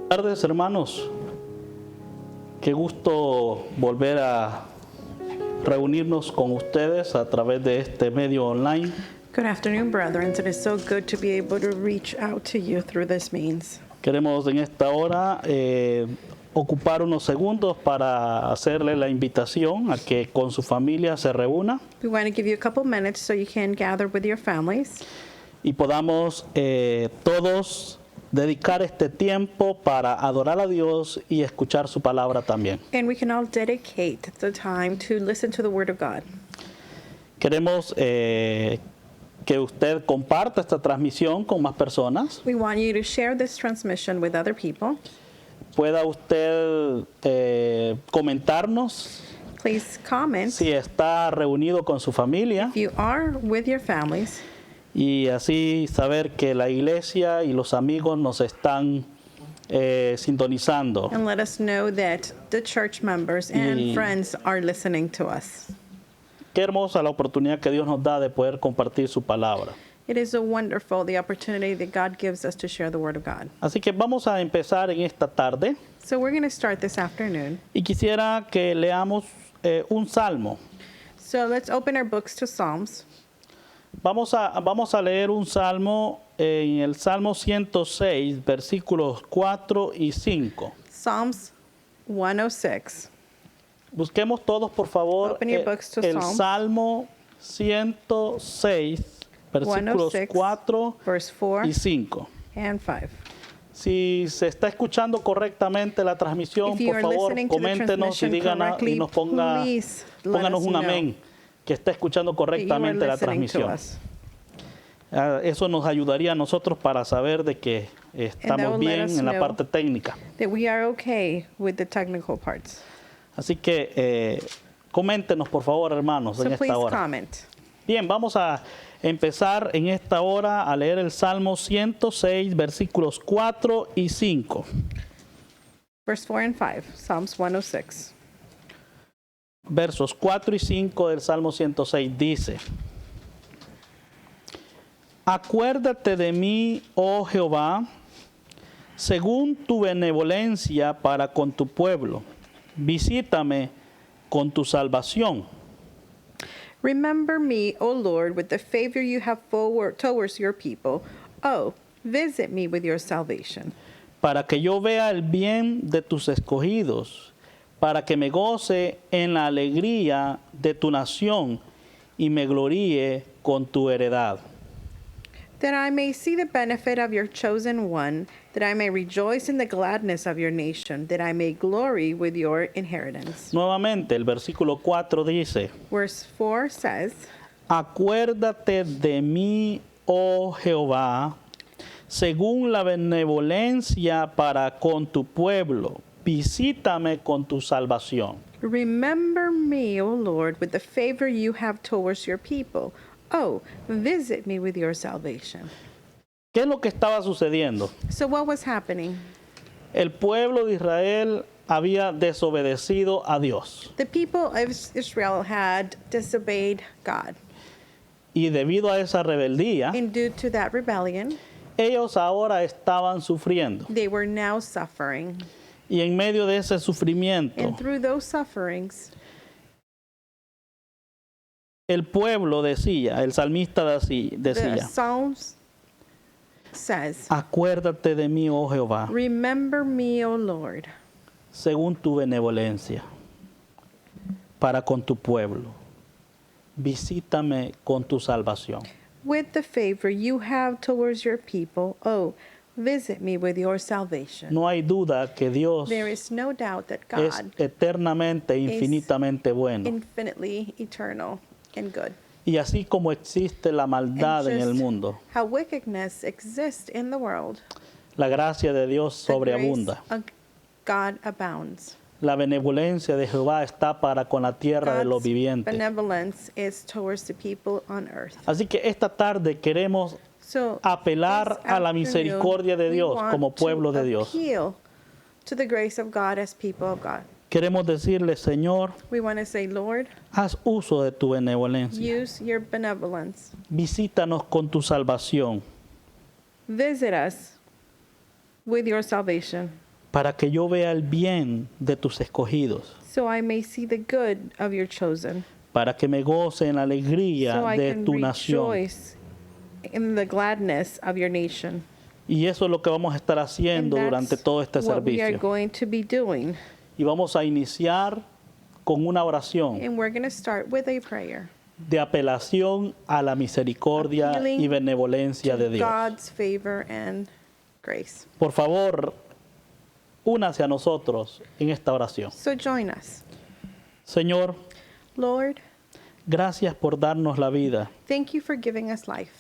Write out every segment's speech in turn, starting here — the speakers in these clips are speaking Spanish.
Buenas tardes, hermanos. Qué gusto volver a reunirnos con ustedes a través de este medio online. Good afternoon, brethren. It is so good to be able to reach out to you through this means. Queremos en esta hora ocupar unos segundos para hacerle la invitación a que con su familia se reúna We want to give you a couple minutes so you can gather with your families y podamos todos dedicar este tiempo para adorar a Dios y escuchar su palabra también. and we can all dedicate the time to listen to the Word of God. Queremos que usted comparta esta transmisión con más personas. We want you to share this transmission with other people. Pueda usted comentarnos Please comment si está reunido con su familia if you are with your families y así saber que la iglesia y los amigos nos están sintonizando. and let us know that the church members and Y- friends are listening to us. Qué hermosa la oportunidad que Dios nos da de poder compartir su palabra. It is so wonderful, the opportunity that God gives us to share the Word of God. Así que vamos a empezar en esta tarde So we're going to start this afternoon. y quisiera que leamos un salmo. So let's open our books to Psalms. Vamos a leer un salmo en el Salmo 106, versículos 4 y 5. Psalms 106. Busquemos todos, por favor, Open your books to el Psalms. Salmo 106, versículos 106, 4 verse 4 y 5. and 5. Si se está escuchando correctamente la transmisión, If you por are favor, listening to the coméntenos y transmission díganos correctly, y nos please let pónganos us un know amén, que está escuchando that you are correctamente la listening to transmisión. us. Eso nos ayudaría a nosotros para saber de que estamos will let bien us en la know parte técnica. That we are okay with the technical parts. Así que coméntenos, por favor, hermanos, So en please esta hora. comment. Bien, vamos a empezar en esta hora a leer el Salmo 106, versículos 4 y 5. Verse 4 and 5, Psalms 106. Versos 4 y 5 del Salmo 106 dice: Acuérdate de mí, oh Jehová, según tu benevolencia para con tu pueblo. Visítame con tu salvación. Remember me, O Lord, with the favor you have towards your people. Oh, visit me with your salvation. Para que yo vea el bien de tus escogidos, para que me goce en la alegría de tu nación y me gloríe con tu heredad. That I may see the benefit of your chosen one, that I may rejoice in the gladness of your nation, that I may glory with your inheritance. Nuevamente, el versículo 4 dice: Verse 4 says, Acuérdate de mí, oh Jehová, según la benevolencia para con tu pueblo. Visítame con tu salvación. Remember me, O Lord, with the favor you have towards your people. Oh, visit me with your salvation. ¿Qué es lo que estaba sucediendo? So what was happening? El pueblo de Israel había desobedecido a Dios. The people of Israel had disobeyed God. Y debido a esa rebeldía, And due to that rebellion, ellos ahora estaban sufriendo. they were now suffering. Y en medio de ese sufrimiento, And through those sufferings, el pueblo decía, el salmista the decía, Psalms says, acuérdate de mí, oh Jehová, Remember me, O Lord, según tu benevolencia, para con tu pueblo. Visítame con tu salvación. with the favor you have towards your people. Oh, visit me with your salvation. No hay duda que Dios There is no doubt that es God eternamente, infinitamente bueno. infinitely eternal and good. Y así como existe la maldad And en el just mundo, how wickedness exists in the world, la gracia de Dios the sobreabunda. grace of God abounds. La benevolencia de Jehová está para con la tierra de los God's vivientes. benevolence is towards the people on earth. Así que esta tarde queremos So apelar this a la afternoon, misericordia de we Dios want como pueblo to de Dios. appeal to the grace of God as people of God. Queremos decirle, Señor, We want to say, Lord, haz uso de tu benevolencia. use your benevolence. Visítanos con tu salvación. Visit us with your salvation. para que yo vea el bien de tus escogidos, so I may see the good of your chosen, para que me goce en la alegría so I de can tu nación. rejoice in the gladness of your nation. Y eso es lo que vamos a estar And haciendo durante that's todo este what we are servicio. going to be doing. Y vamos a iniciar con una oración And we're going to start with a prayer. de apelación a la misericordia Appealing y benevolencia de To Dios. God's favor and grace. Por favor, únase a nosotros en esta oración. So join us. Señor, Lord, gracias por darnos la vida. thank you for giving us life.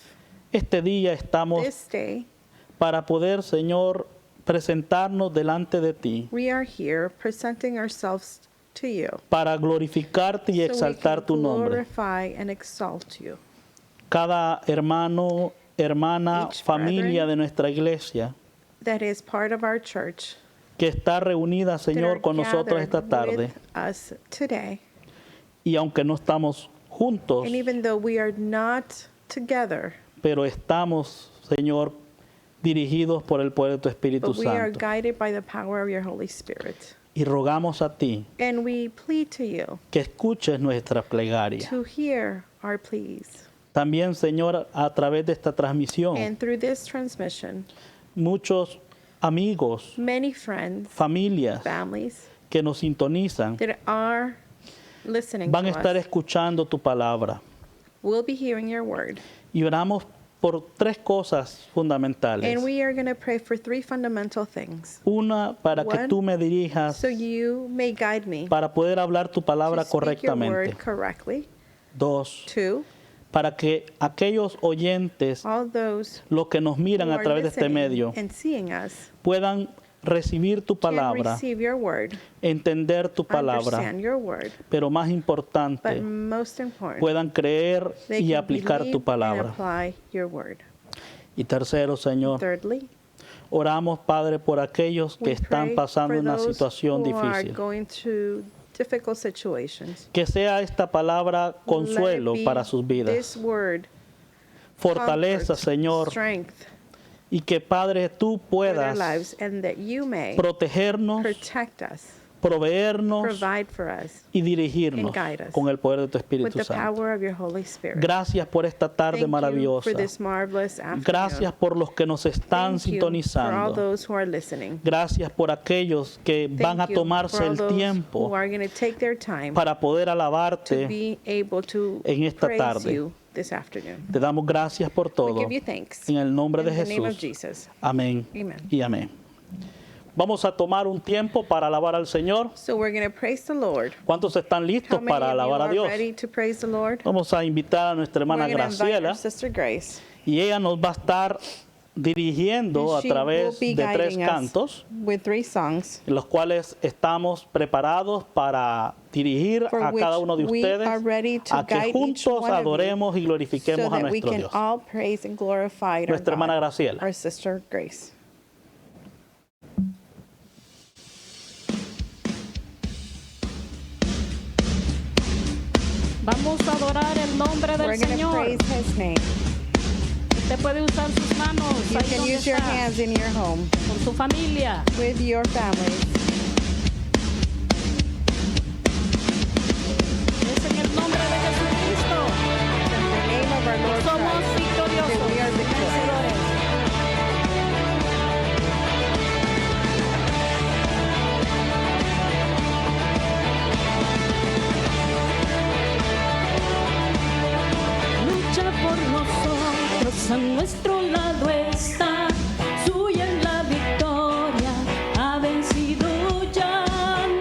Este día estamos This day, para poder, Señor, presentarnos delante de ti, we are here presenting ourselves to you. para glorificarte y So we exaltar can tu nombre. glorify and exalt you. Cada hermano, hermana, Each familia brethren de nuestra iglesia That is part of our church. que está reunida, that are Señor, con nosotros esta gathered tarde. with us today. Y aunque no estamos juntos, And even though we are not together, pero estamos, Señor, dirigidos por el poder de tu Espíritu but we are Santo. guided by the power of your Holy Spirit. Y rogamos a ti And we plead to you que escuches nuestra plegaria. to hear our pleas. También, Señor, a través de esta transmisión, And through this transmission, muchos amigos, many friends, familias families que nos sintonizan that are listening van a to estar us escuchando tu palabra. will be hearing your word. Y oramos por tres cosas fundamentales. And we are going to pray for three fundamental things. Una, para que One, tú me dirijas So you may guide me para poder hablar tu palabra to speak your correctamente. word correctly. Dos, Two, para que aquellos oyentes, all those los que nos miran who a are través de este listening medio, and seeing us puedan recibir tu can palabra, receive your word, entender tu palabra, understand your word, pero más but importante, most important, puedan creer they y can aplicar believe tu and palabra. apply your word. Y tercero, Señor, Thirdly, oramos, Padre, por aquellos que we están pray pasando for una those situación who are difícil. going through difficult situations. Que sea esta palabra consuelo Let it be para sus vidas. This word, Fortaleza, comfort, Señor, strength y que, Padre, tú for their puedas lives, and that you may protegernos, protect us, proveernos provide for us y dirigirnos and guide us con el poder de tu with Espíritu the Santo. power of your Holy Spirit. Gracias por esta tarde Thank you maravillosa. for this marvelous afternoon. Gracias por los que nos están Thank you for all sintonizando. those who are listening. Gracias por aquellos que van a Thank you tomarse for all el those tiempo who are going to take their time para poder to alabarte. be able to en esta praise tarde. you this afternoon. Te damos gracias por We todo. give you thanks. En el nombre de In the name of Jesús. Jesus. Amén Amen. y amén. Vamos a tomar un tiempo para alabar al Señor. So we're going to praise the Lord. ¿Cuántos están How listos many para of you alabar a are Dios? ready to praise the Lord? Vamos a invitar a nuestra hermana We're going to invite Graciela our sister Grace. y ella nos va a estar dirigiendo a And she will través be de tres guiding us cantos, with three songs en los cuales estamos preparados para dirigir for a which cada uno de we ustedes are ready to a que guide each juntos one of you adoremos y so glorifiquemos a that we nuestro can Dios. all praise and glorify our Nuestra hermana God, Graciela. our sister Grace. Vamos a adorar el nombre We're del going to Señor. praise His name. Usted puede usar sus manos You ahí can donde use your está, hands in your home con su familia. with your families. Es en el nombre de Jesucristo. In the name of our Lord Somos Christ, victoriosos, that we are victorious. vencedores. Lucha por nosotros, a nuestro lado está, suya es la victoria, ha vencido ya,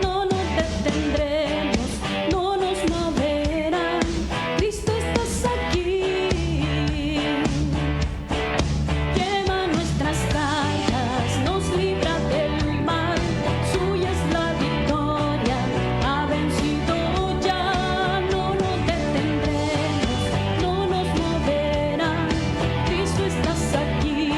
no nos detendremos, no nos moverán, Cristo estás aquí, lleva nuestras cargas, nos libra del mal, suya es la victoria, ha vencido ya, no nos detendremos, no nos moverán, Cristo estás aquí.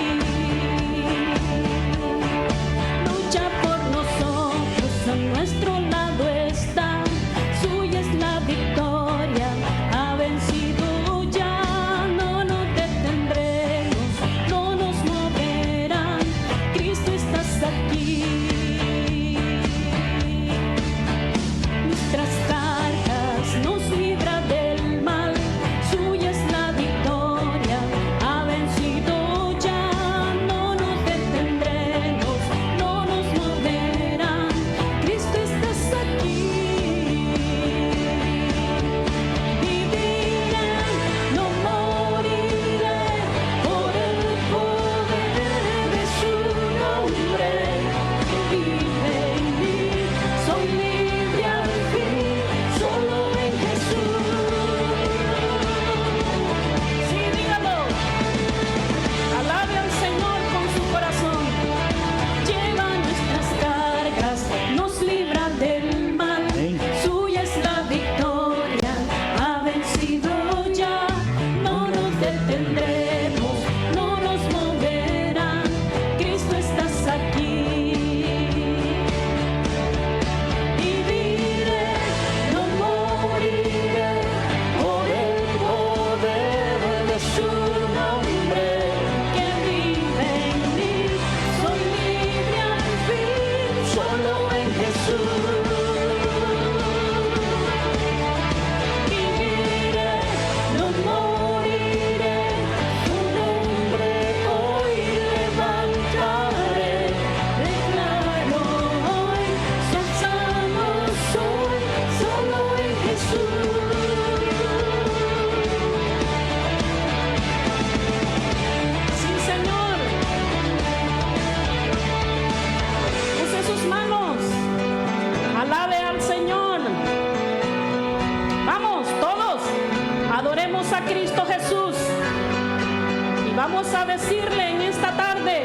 Y vamos a decirle en esta tarde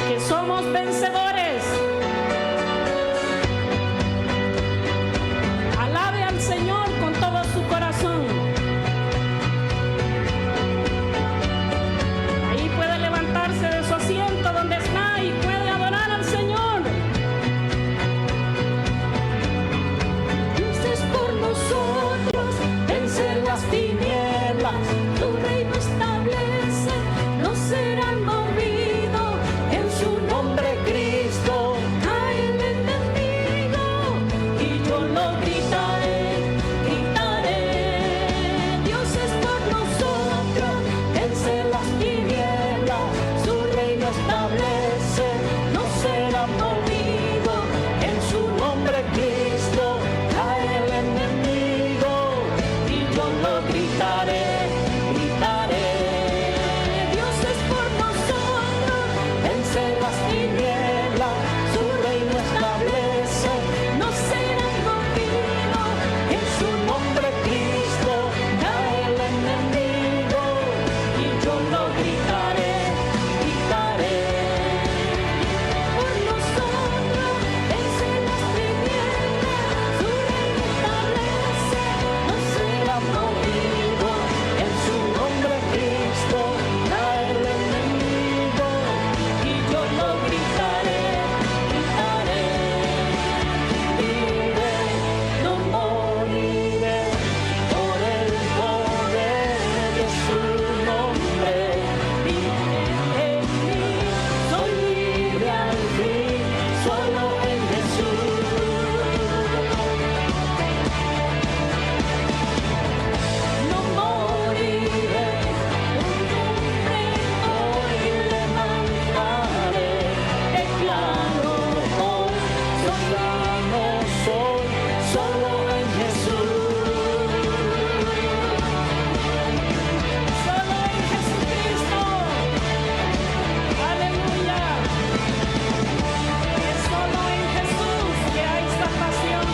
que somos vencedores. Alabe al Señor con todo su corazón. Ahí puede levantarse de su asiento donde está y puede adorar al Señor. Dios es por nosotros, vence las tinieblas, tu reino establece, no serán movidos, en su nombre Cristo cae el enemigo, y yo lo gritaré, gritaré. Dios es por nosotros, vence las tinieblas, su reino establece, no serán movidos, en su nombre Cristo cae el enemigo, y yo lo gritaré, gritaré. Dios es por nosotros, vence las tinieblas, su reino establece, no serán movidos, en su nombre Cristo cae el enemigo, y yo lo gritaré, gritaré. Por nosotros, vence las tinieblas, su reino establece, no será movido, en su nombre Cristo cae el enemigo, y yo lo gritaré, gritaré. Vive, no moriré, por el poder de su nombre. Vive en mí, soy libre al fin, solo en Jesús. No moriré, un hombre hoy levantaré, declaro hoy, soy sano, soy solo en Jesús. Solo en Jesucristo. Aleluya. Es solo en Jesús que hay salvación.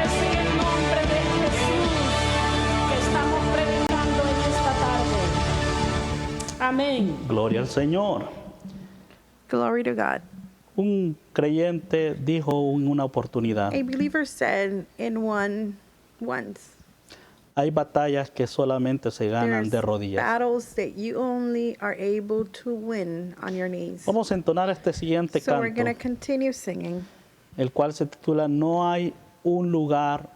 Es en el nombre de Jesús que estamos predicando en esta tarde. Amén. Gloria al Señor. Glory to God. Un creyente dijo en una oportunidad, A believer said once, hay batallas que solamente se ganan there's de rodillas. battles that you only are able to win on your knees. Vamos a entonar este siguiente So we're canto, going to continue singing, el cual se titula No hay un lugar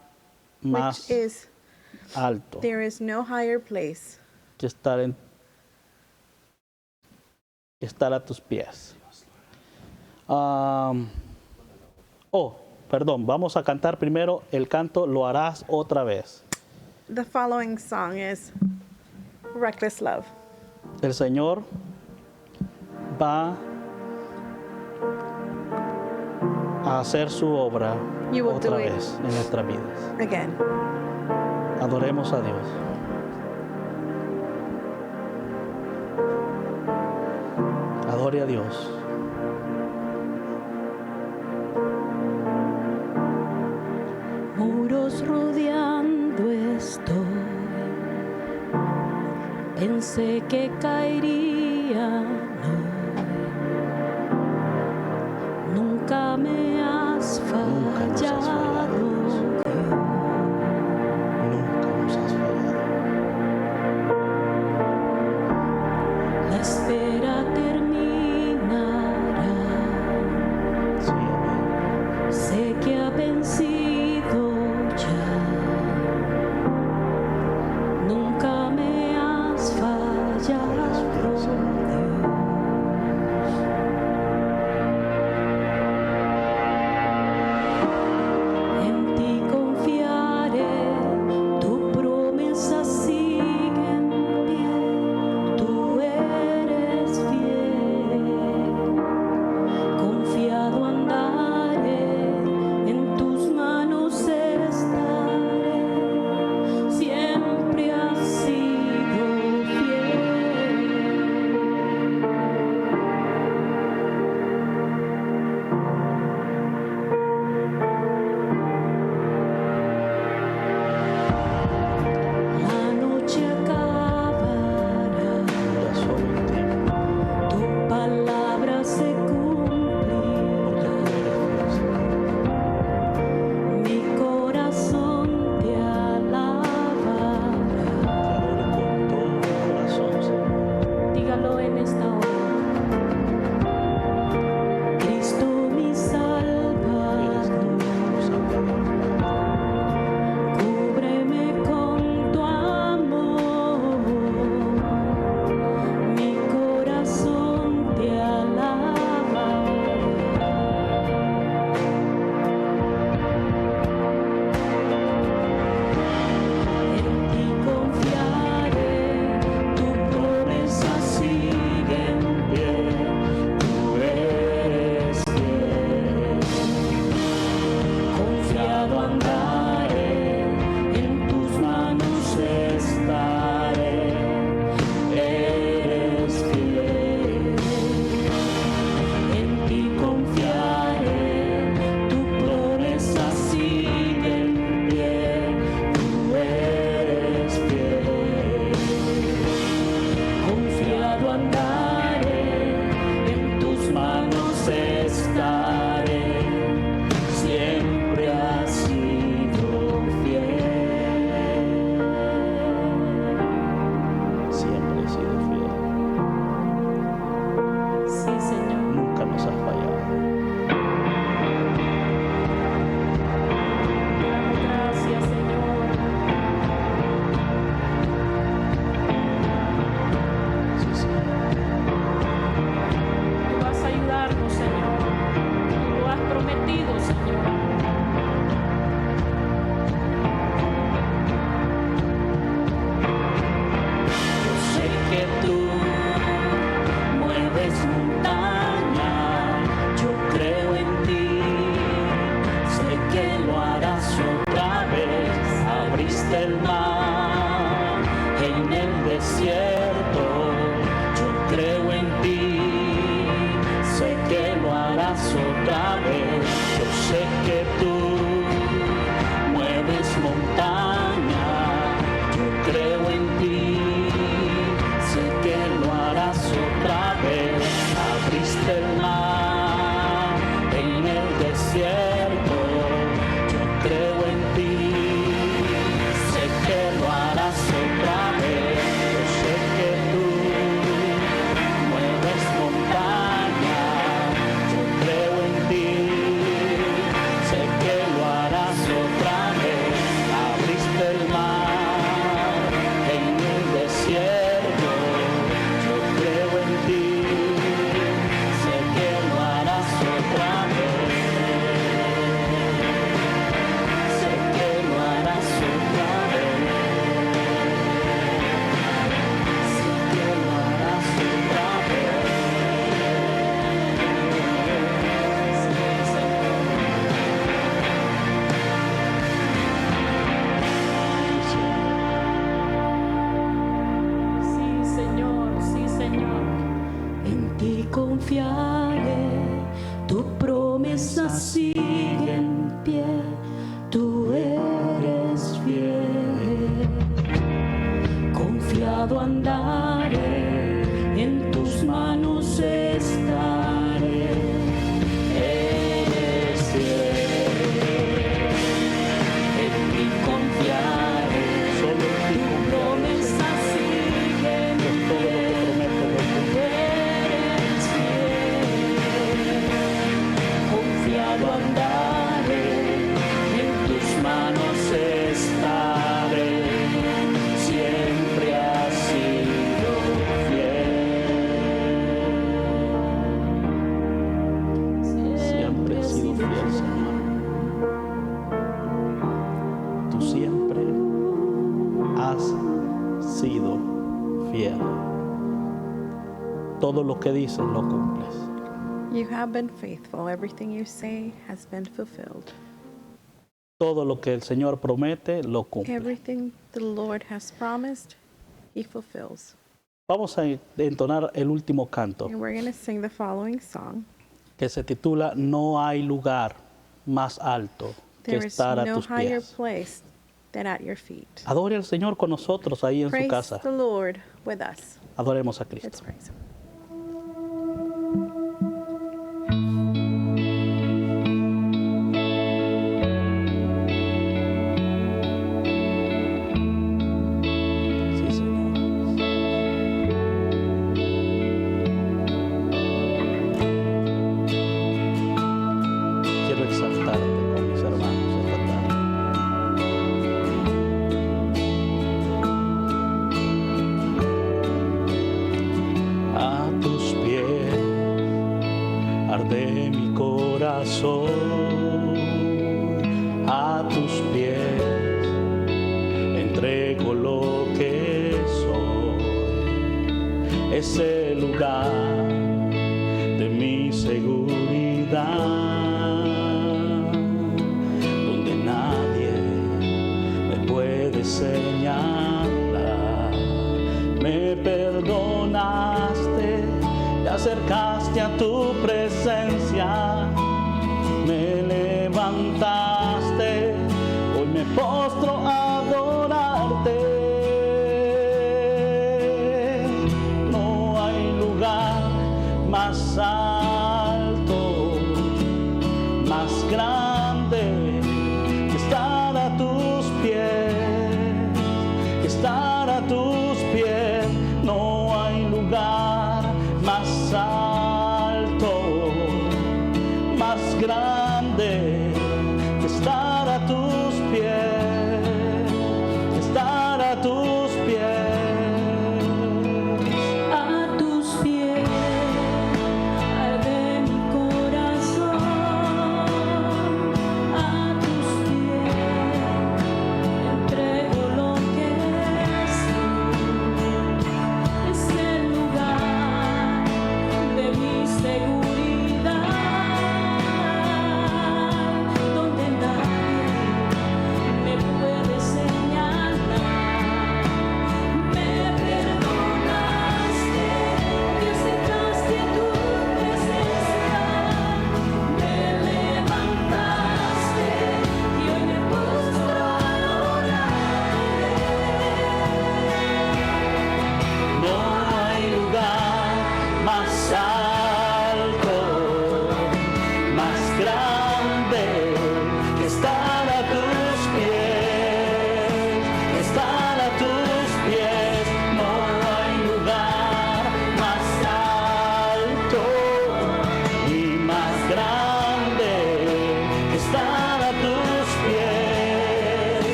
which más is alto There is no higher place que estar a tus pies. Perdón, vamos a cantar primero el canto Lo harás otra vez. The following song is Reckless Love. El Señor va a hacer su obra You will otra do it. vez en nuestras vidas. Again. Adoremos a Dios. Adore a Dios. Muros rodeando estoy, pensé que caerían hoy. Nunca me has Nunca nos has fallado, fallado, Dios. Dios. Nunca nos has fallado. La espera terminará, Sí, amén. sé que ha vencido ya. Nunca me has fallado, Dios. Dios. En ti confiaré, tu promesa sigue en pie, tú eres fiel. Confiado andaré, en tus manos estaré, siempre has sido fiel. en el desierto. Yo creo en ti, sé que lo harás otra vez. Yo sé que tú mueves montaña. Yo creo en ti, sé que lo harás otra vez. Abriste el mar en el desierto. Yo creo en ti, sé que lo harás otra vez. Yo sé que tú mueves montaña. Yo creo en ti, sé que lo harás otra vez. Abriste el mar en el desierto. Yo creo en ti, sé que lo harás otra vez. Sé que lo harás otra vez. Sé que lo harás otra vez. Sí, Señor, sí, Señor. En ti confiaré, tu promesa sigue en pie, tú eres fiel. Confiado andaré, en tus manos estaré. Eres fiel. En ti confiaré, Solo en ti tu promesa sigue en todo lo que pie. prometes lo Eres fiel, confiado andaré, en tus manos estaré, siempre has sido fiel. Siempre has sido fiel, Señor. Tú siempre has sido fiel. Todo lo que dices lo cumples. You have been faithful. Everything you say has been fulfilled. Todo lo que el Señor promete lo cumple. Everything the Lord has promised, He fulfills. Vamos a entonar el último canto And we're going to sing the following song. que se titula No hay lugar más alto que There is estar a no tus higher pies. place than at your feet. Adore al Señor con nosotros ahí en su Praise casa. the Lord with us. Adoremos a Cristo. Let's praise Him. Sí, Señor. Quiero exaltarte con mis hermanos esta tarde. A tus pies arde mi corazón. A tus pies entrego lo que soy. Es el lugar de mi seguridad, donde nadie me puede señalar. Me perdonaste, te acercaste a tu presencia, me levantaste, hoy me postro a adorarte. No hay lugar más alto, más grande que estar a tus pies, que estar a tus pies. No hay lugar más alto, más grande que estar a tus pies.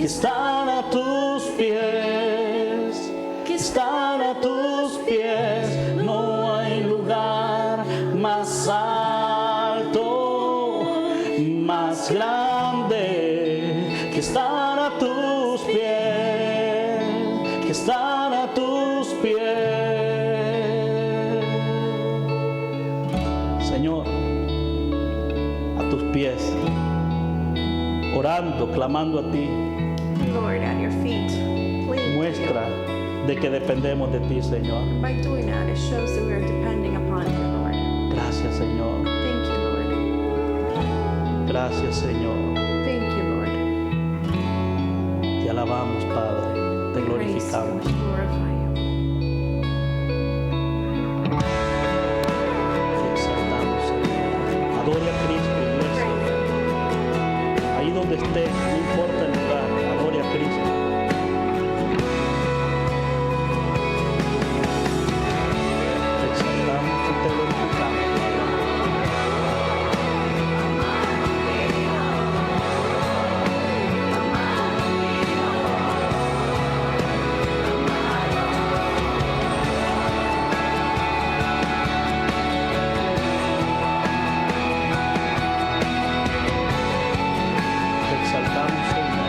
están a tus pies, que están a tus pies. No hay lugar más alto, más grande, que están a tus pies, que están a tus pies. Señor, a tus pies, orando, clamando a ti, Lord, at your feet, pleading muestra de que dependemos de ti, Señor. by doing that, it shows that we are depending upon you, Lord. Gracias, Señor. Thank you, Lord. Gracias, Señor. Thank you, Lord. Te alabamos, Padre. Te We praise you, glorificamos. we glorify you. Te exaltamos, Señor. Adore a Cristo, iglesia. Ahí donde esté, no importa el lugar, adore a Cristo. Te exaltamos y te glorificamos. Te exaltamos, Señor.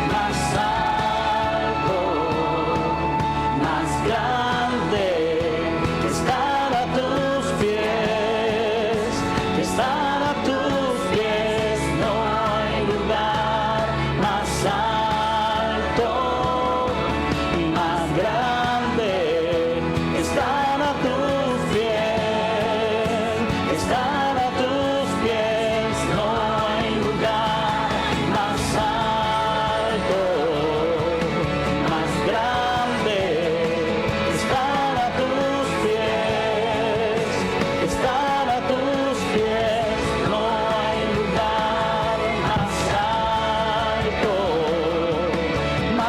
Más alto, más grande, que estar a tus pies, que estar a tus pies. No hay lugar más alto, más grande, que estar a tus pies, que estar a tus pies. No hay lugar más alto, más grande, que estar a tus pies, que estar a tus pies. No hay lugar más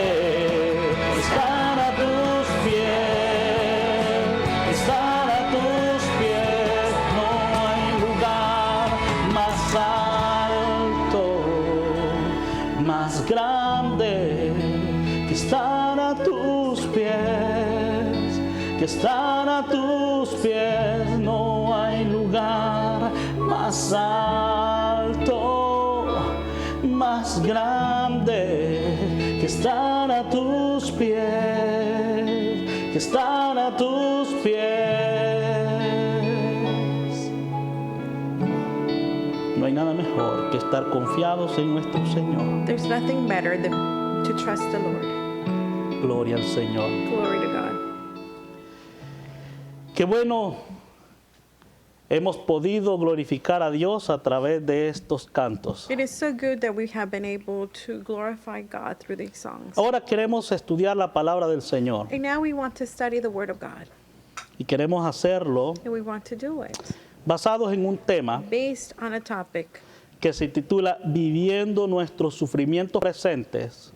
alto, más grande, que estar a tus pies, que estar a tus pies. No hay lugar más alto, más grande, que estar a tus pies, que estar a tus pies. No hay lugar más alto, más grande, que estar a tus pies, que estar a tus pies. No hay nada mejor que estar confiados en nuestro Señor. There's nothing better than to trust the Lord. Gloria al Señor. Glory to God. Qué bueno hemos podido glorificar a Dios a través de estos cantos. It is so good that we have been able to glorify God through these songs. Ahora queremos estudiar la palabra del Señor And now we want to study the Word of God. y queremos hacerlo And we want to do it basados en un tema based on a topic que se titula Viviendo nuestros sufrimientos presentes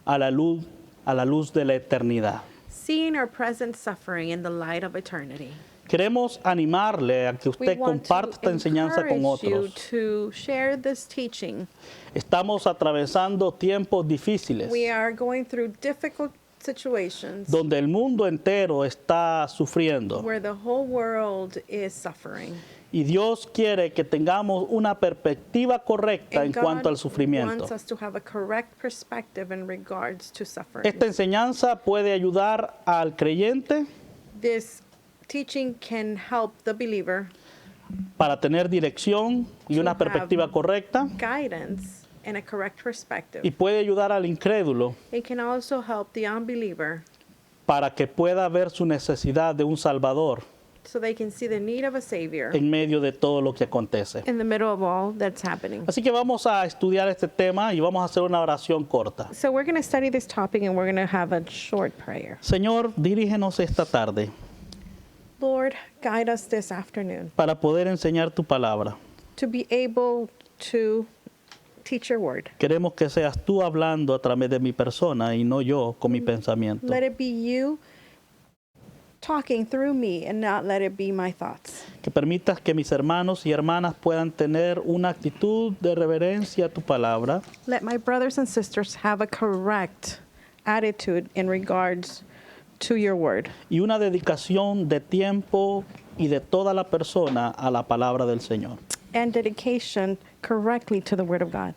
a la luz de la eternidad. seeing our present suffering in the light of eternity. Queremos animarle a que We usted want comparta esta to enseñanza con encourage you otros. to share this teaching. Estamos atravesando tiempos difíciles We are going through difficult situations donde el mundo entero está sufriendo. where the whole world is suffering. Y Dios quiere que tengamos una perspectiva correcta en And cuanto al God sufrimiento. wants us to have a correct perspective in regards to suffering. Esta enseñanza puede ayudar al creyente This teaching can help the believer para tener dirección y To una have perspectiva correcta, guidance and a correct perspective. y puede ayudar al incrédulo It can also help the unbeliever para que pueda ver su necesidad de un Salvador so they can see the need of a Savior en medio de todo lo que acontece. in the middle of all that's happening. Así que vamos a estudiar este tema y vamos a hacer una oración corta. So we're going to study this topic and we're going to have a short prayer. Señor, dirígenos esta tarde Lord, guide us this afternoon para poder enseñar tu palabra. to be able to teach your word. Queremos que seas tú hablando a través de mi persona y no yo con mi pensamiento. Let it be you talking through me and not let it be my thoughts. Que permitas que mis hermanos y hermanas puedan tener una actitud de reverencia a tu palabra Let my brothers and sisters have a correct attitude in regards to your word y una dedicación de tiempo y de toda la persona a la palabra del Señor. and dedication correctly to the word of God,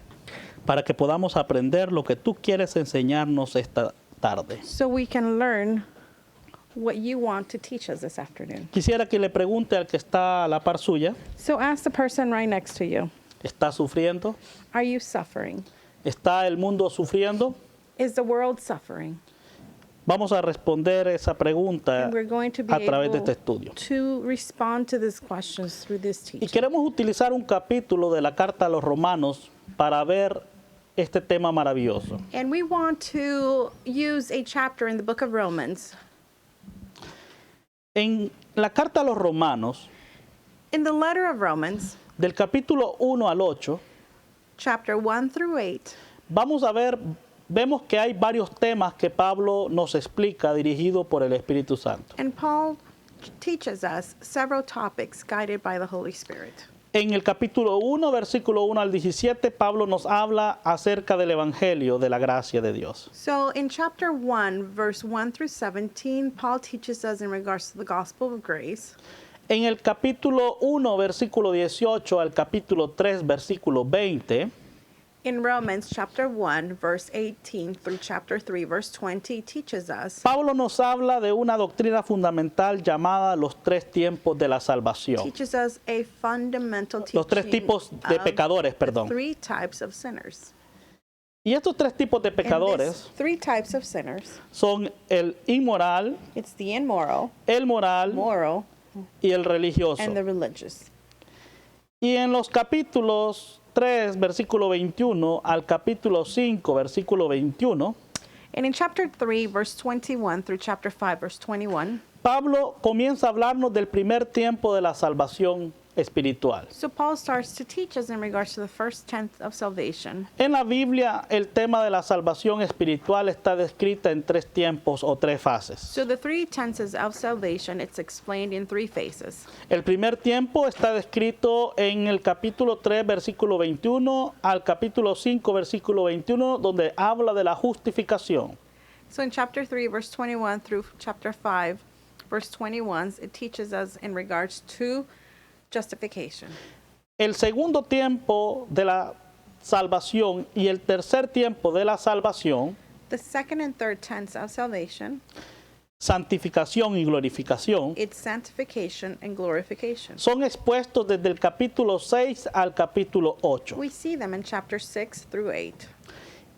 Para que podamos aprender lo que tú quieres enseñarnos esta tarde. so we can learn what you want to teach us this afternoon. Quisiera que le pregunte al que está a la par suya, So ask the person right next to you, ¿está sufriendo? are you suffering? ¿Está el mundo sufriendo? Is the world suffering? Vamos a responder esa pregunta And we're going to be a través de able este estudio. to respond to these questions through this Y teaching. queremos utilizar un capítulo de la carta a los romanos para ver este tema maravilloso. And we want to use a chapter in the book of Romans. En la carta a los romanos, In the letter of Romans, del capítulo 1 al 8, chapter 1 through 8, vemos que hay varios temas que Pablo nos explica dirigido por el Espíritu Santo. and Paul teaches us several topics guided by the Holy Spirit. En el capítulo 1, versículo 1 al 17, Pablo nos habla acerca del Evangelio de la gracia de Dios. So in chapter 1, verse 1 through 17, Paul teaches us in regards to the gospel of grace. En el capítulo 1, versículo 18 al capítulo 3, versículo 20, In Romans chapter 1, verse 18 through chapter 3, verse 20 teaches us, Pablo nos habla de una doctrina fundamental llamada los tres tiempos de la salvación. teaches us a fundamental Los tres teaching tipos de of pecadores, the perdón. three types of sinners. Y estos tres tipos de And these pecadores three types of sinners, son el inmoral, it's the immoral, el moral moral, y el religioso. and the religious. Y en los capítulos 3, versículo 21 al capítulo 5, versículo 21, And in chapter 3, verse 21 through chapter 5, verse 21, Pablo comienza a hablarnos del primer tiempo de la salvación espiritual. so Paul starts to teach us in regards to the first tenth of salvation. En la Biblia, el tema de la salvación espiritual está descrita en tres tiempos o tres fases. So the three tenses of salvation, it's explained in three phases. El primer tiempo está descrito en el capítulo 3, versículo 21 al capítulo 5, versículo 21, donde habla de la justificación. So in chapter 3, verse 21 through chapter 5, verse 21, it teaches us in regards to justification. El segundo tiempo de la salvación y el tercer tiempo de la salvación, The second and third tense of salvation, santificación y glorificación, it's sanctification and glorification. son expuestos desde el capítulo 6 al capítulo 8. We see them in chapter 6 through 8.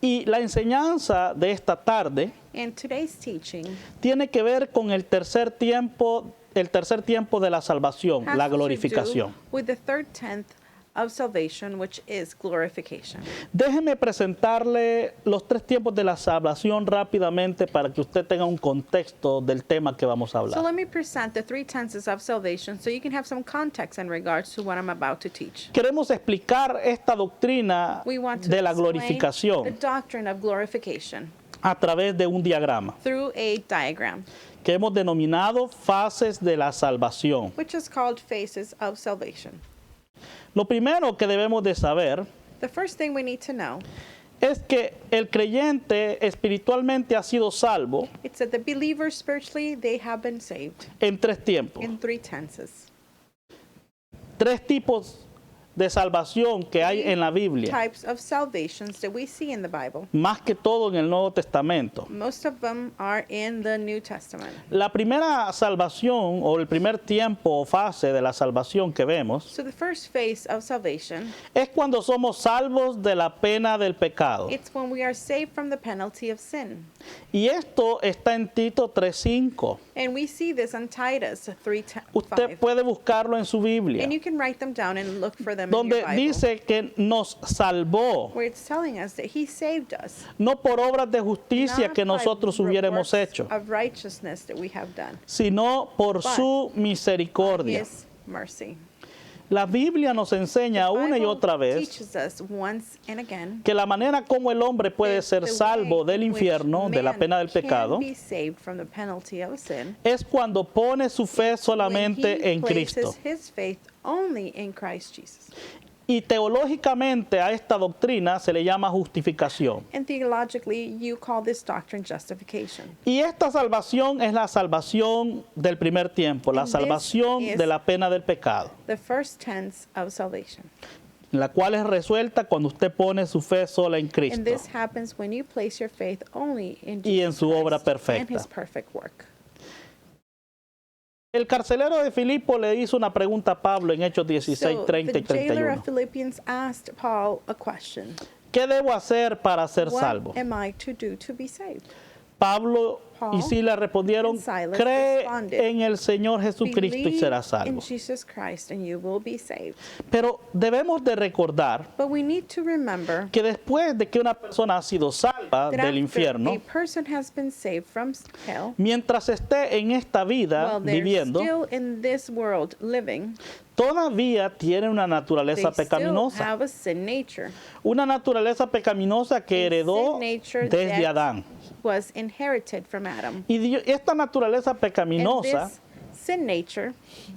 Y la enseñanza de esta tarde And today's teaching tiene que ver con el tercer tiempo de la salvación, has la to glorificación. do with the third tenth of salvation, which is glorification. Déjeme presentarle los tres tiempos de la salvación rápidamente para que usted tenga un contexto del tema que vamos a So hablar. let me present the three tenses of salvation so you can have some context in regards to what I'm about to teach. Queremos explicar esta doctrina We want to de la explain the glorificación doctrine of glorification a través de un diagrama through a diagram, que hemos denominado fases de la salvación. which is called phases of salvation. Lo primero que debemos de saber The first thing we need to know es que el creyente espiritualmente ha sido salvo is that the believers spiritually, they have been saved en tres tiempos. in three tenses. Tres tipos de salvación que hay en la Biblia, Types of salvations that we see in the Bible. más que todo en el Nuevo Testamento. Most of them are in the New Testament. La primera salvación o el primer tiempo o fase de la salvación que vemos So the first phase of salvation, es cuando somos salvos de la pena del pecado. it's when we are saved from the penalty of sin. Y esto está en Tito 3:5. And we see this on Titus Usted 3:5. puede buscarlo en su Biblia, And you can write them down and look for them in donde your Bible, dice que nos salvó, where it's telling us that he saved us, no por obras de justicia not que by nosotros hubiéramos works hecho, of righteousness that we have done, sino por su misericordia. his mercy. La Biblia nos enseña The una y Bible otra vez teaches us once and again que la manera como el hombre puede that ser the salvo way del in which infierno, de la man pena del pecado, can be saved from the penalty of sin es cuando pone su fe when solamente he en places Cristo. his faith only in Christ Jesus. Y teológicamente a esta doctrina se le llama justificación. And theologically, you call this doctrine justification. Y esta salvación es la salvación del primer tiempo, la And this salvación is de la pena del pecado, The first tense of salvation. la cual es resuelta cuando usted pone su fe sola en And Cristo this happens when you place your faith only in y en Jesus su obra Christ and perfecta. his perfect work. El carcelero de Filipo le hizo una pregunta a Pablo en Hechos 16, So 30 y the jailer 31. of Philippians asked Paul a question. ¿Qué debo hacer para ser What salvo? am I to do to be saved? Pablo y Paul Silas respondieron, and Silas cree responded, en el Señor Jesucristo y Believe serás in salvo. Jesus Christ and you will be saved. Pero debemos de recordar But we need to remember que después de que una persona ha sido salva that del after infierno, a person has been saved from hell, mientras esté en esta vida while they're viviendo, still in this world living, todavía tiene una they naturaleza still pecaminosa. have a sin nature. Una naturaleza pecaminosa que A heredó sin nature desde that Adán. was inherited from Adam. Y esta naturaleza And pecaminosa this sin nature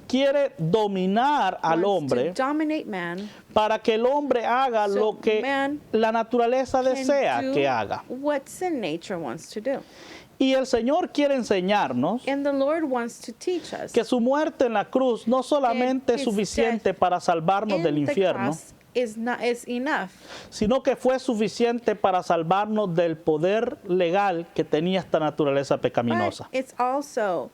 quiere dominar al wants hombre to dominate man para que el hombre haga so lo que man la naturaleza can desea do que haga. what sin nature wants to do. Y el Señor quiere enseñarnos And the Lord wants to teach us que su muerte en la cruz no solamente es his suficiente death para salvarnos del in the infierno, cross is enough, sino que fue suficiente para salvarnos del poder legal que tenía esta naturaleza but pecaminosa. it's also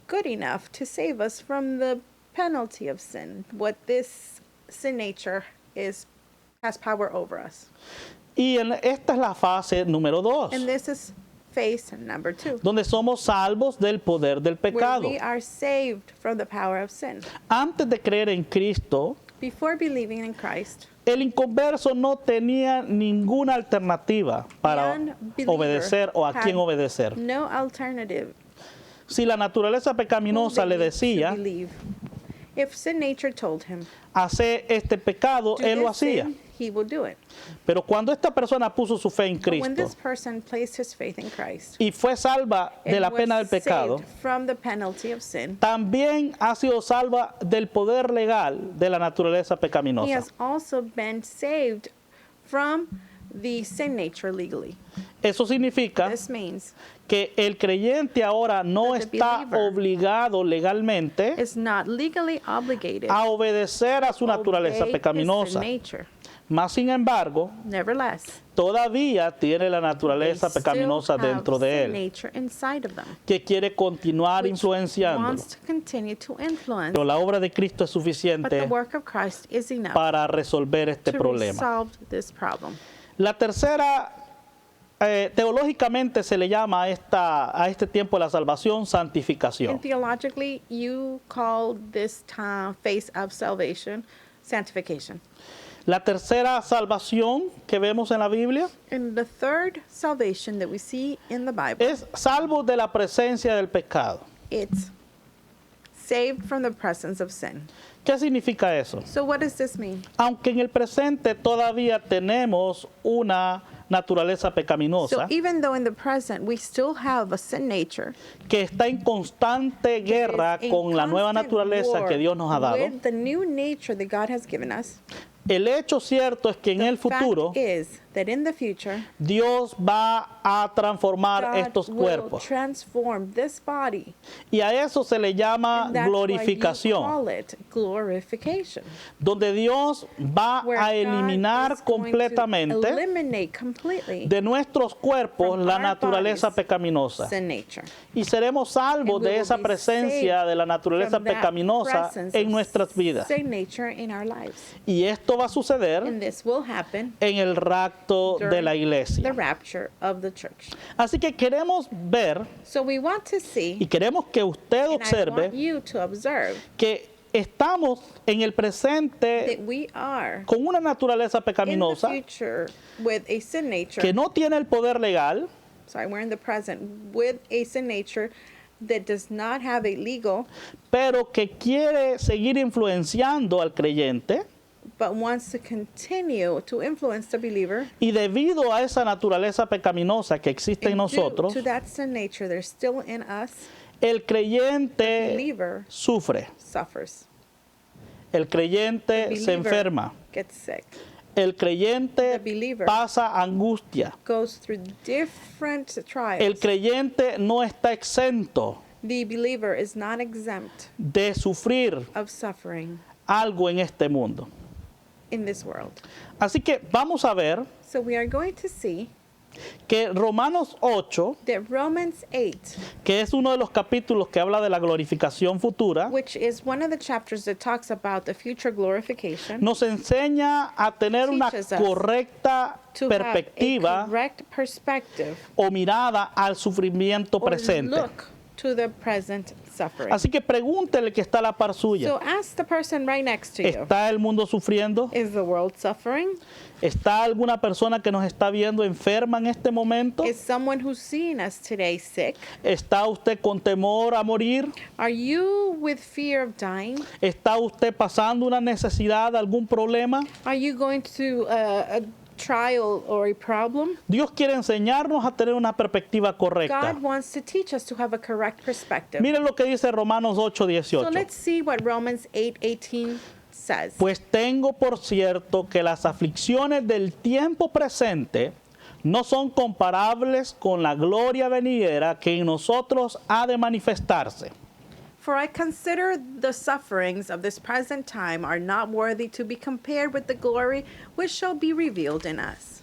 good enough to save us from the penalty of sin, what this sin nature has power over us. Y esta es la fase número 2, And this is phase number 2, donde somos salvos del poder del where pecado. we are saved from the power of sin. Antes de creer en Cristo, Before believing in Christ, el inconverso no tenía ninguna alternativa para the unbeliever obedecer o a had quién obedecer. no alternative Si la naturaleza who pecaminosa they le need to decía, believe. If sin nature told him, hacer este pecado, do él lo this hacía. sin, he will do it. Pero cuando esta persona puso su fe en But when Cristo this person placed his faith in Christ y fue salva de and la pena del was pecado, saved from the penalty of sin, también ha sido salva del poder legal de la naturaleza he pecaminosa. has also been saved from the sin nature legally. Eso significa This means que el creyente ahora no That the está believer obligado legalmente is not legally obligated a obedecer a su to naturaleza obey his pecaminosa. sin nature. Más sin embargo, Nevertheless, todavía tiene la they naturaleza still pecaminosa have dentro de sin él, nature inside of them, que quiere continuar which influenciándolo. wants to continue to influence. Pero la obra de Cristo es But the suficiente work of Christ is enough para resolver este to problema. resolve this problem. La tercera, teológicamente se le llama a este tiempo de la salvación And santificación. theologically, you call this time phase of salvation sanctification. La tercera salvación que vemos en la Biblia And the third salvation that we see in the Bible, es salvo de la presencia del pecado. it's saved from the presence of sin. ¿Qué significa eso? So what does this mean? Aunque en el presente todavía tenemos una naturaleza So pecaminosa even though in the present we still have a sin nature, que está en constante guerra is in con la nueva constant naturaleza war que Dios nos ha dado, with the new nature that God has given us, el hecho cierto es que en el futuro fact is that in the future, Dios va a transformar God estos will cuerpos. transform this body. Y a eso se le llama And that's why you glorificación, call it glorification. donde Dios va Where a God eliminar is going to completamente eliminate completely de nuestros cuerpos from la our naturaleza bodies pecaminosa. sin nature. Y seremos salvos And we de will esa be presencia saved de la naturaleza from that pecaminosa presence en of nuestras vidas. sin nature in our lives. Y esto va a suceder And this will happen en el rapto de during la the iglesia. rapture of the church. Así que queremos ver So we want to y see, queremos que usted and I want observe you to observe que estamos en el presente that we are con una naturaleza in the pecaminosa future with a sin nature. que no tiene el poder legal, Sorry, we're in the present with a sin nature that does not have a legal pero que quiere seguir influenciando al creyente, but wants to continue to influence the believer, y debido a esa naturaleza pecaminosa que existe en and due nosotros, to that sin nature there's still in us, el creyente believer sufre, suffers. el creyente The se believer enferma, gets sick, el creyente The believer pasa angustia, goes through different el trials. creyente no está exento The believer is not exempt de sufrir of suffering algo en este mundo. in this world. Así que vamos a ver So we are going to see que Romanos 8, that Romans 8, que es uno de los capítulos que habla de la glorificación futura, which is one of the chapters that talks about the future glorification, nos enseña a tener una Teaches us correcta to have a perspectiva correct perspective o mirada al sufrimiento or presente. look to the present suffering. Así que pregúntele que está a la par suya. So ask the person right next to you, ¿Está el mundo sufriendo? is the world suffering? ¿Está alguna persona que nos está viendo enferma en este momento? Is someone who's seeing us today sick? ¿Está usted con temor a morir? Are you with fear of dying? ¿Está usted pasando una necesidad, algún problema? Are you going to a trial or a problem? Dios quiere enseñarnos a tener una perspectiva correcta. God wants to teach us to have a correct perspective. Miren lo que dice Romanos So 8:18. let's see what Romans 8:18 says. Pues tengo por cierto que las aflicciones del tiempo presente no son comparables con la gloria venidera que en nosotros ha de manifestarse. For I consider the sufferings of this present time are not worthy to be compared with the glory which shall be revealed in us.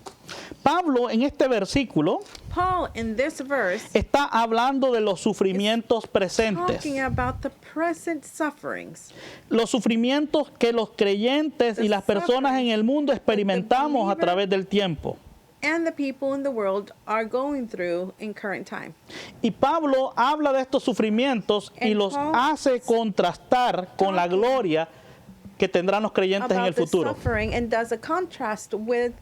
Pablo en este versículo Paul, in this verse, está hablando de los sufrimientos presentes. talking about the present sufferings. Los sufrimientos que los creyentes y las personas en el mundo experimentamos a través del tiempo. And the people in the world are going through in current time. Y Pablo habla de estos sufrimientos y And los Paul hace contrastar con la gloria que tendrán los creyentes en el About the futuro. suffering and does a contrast with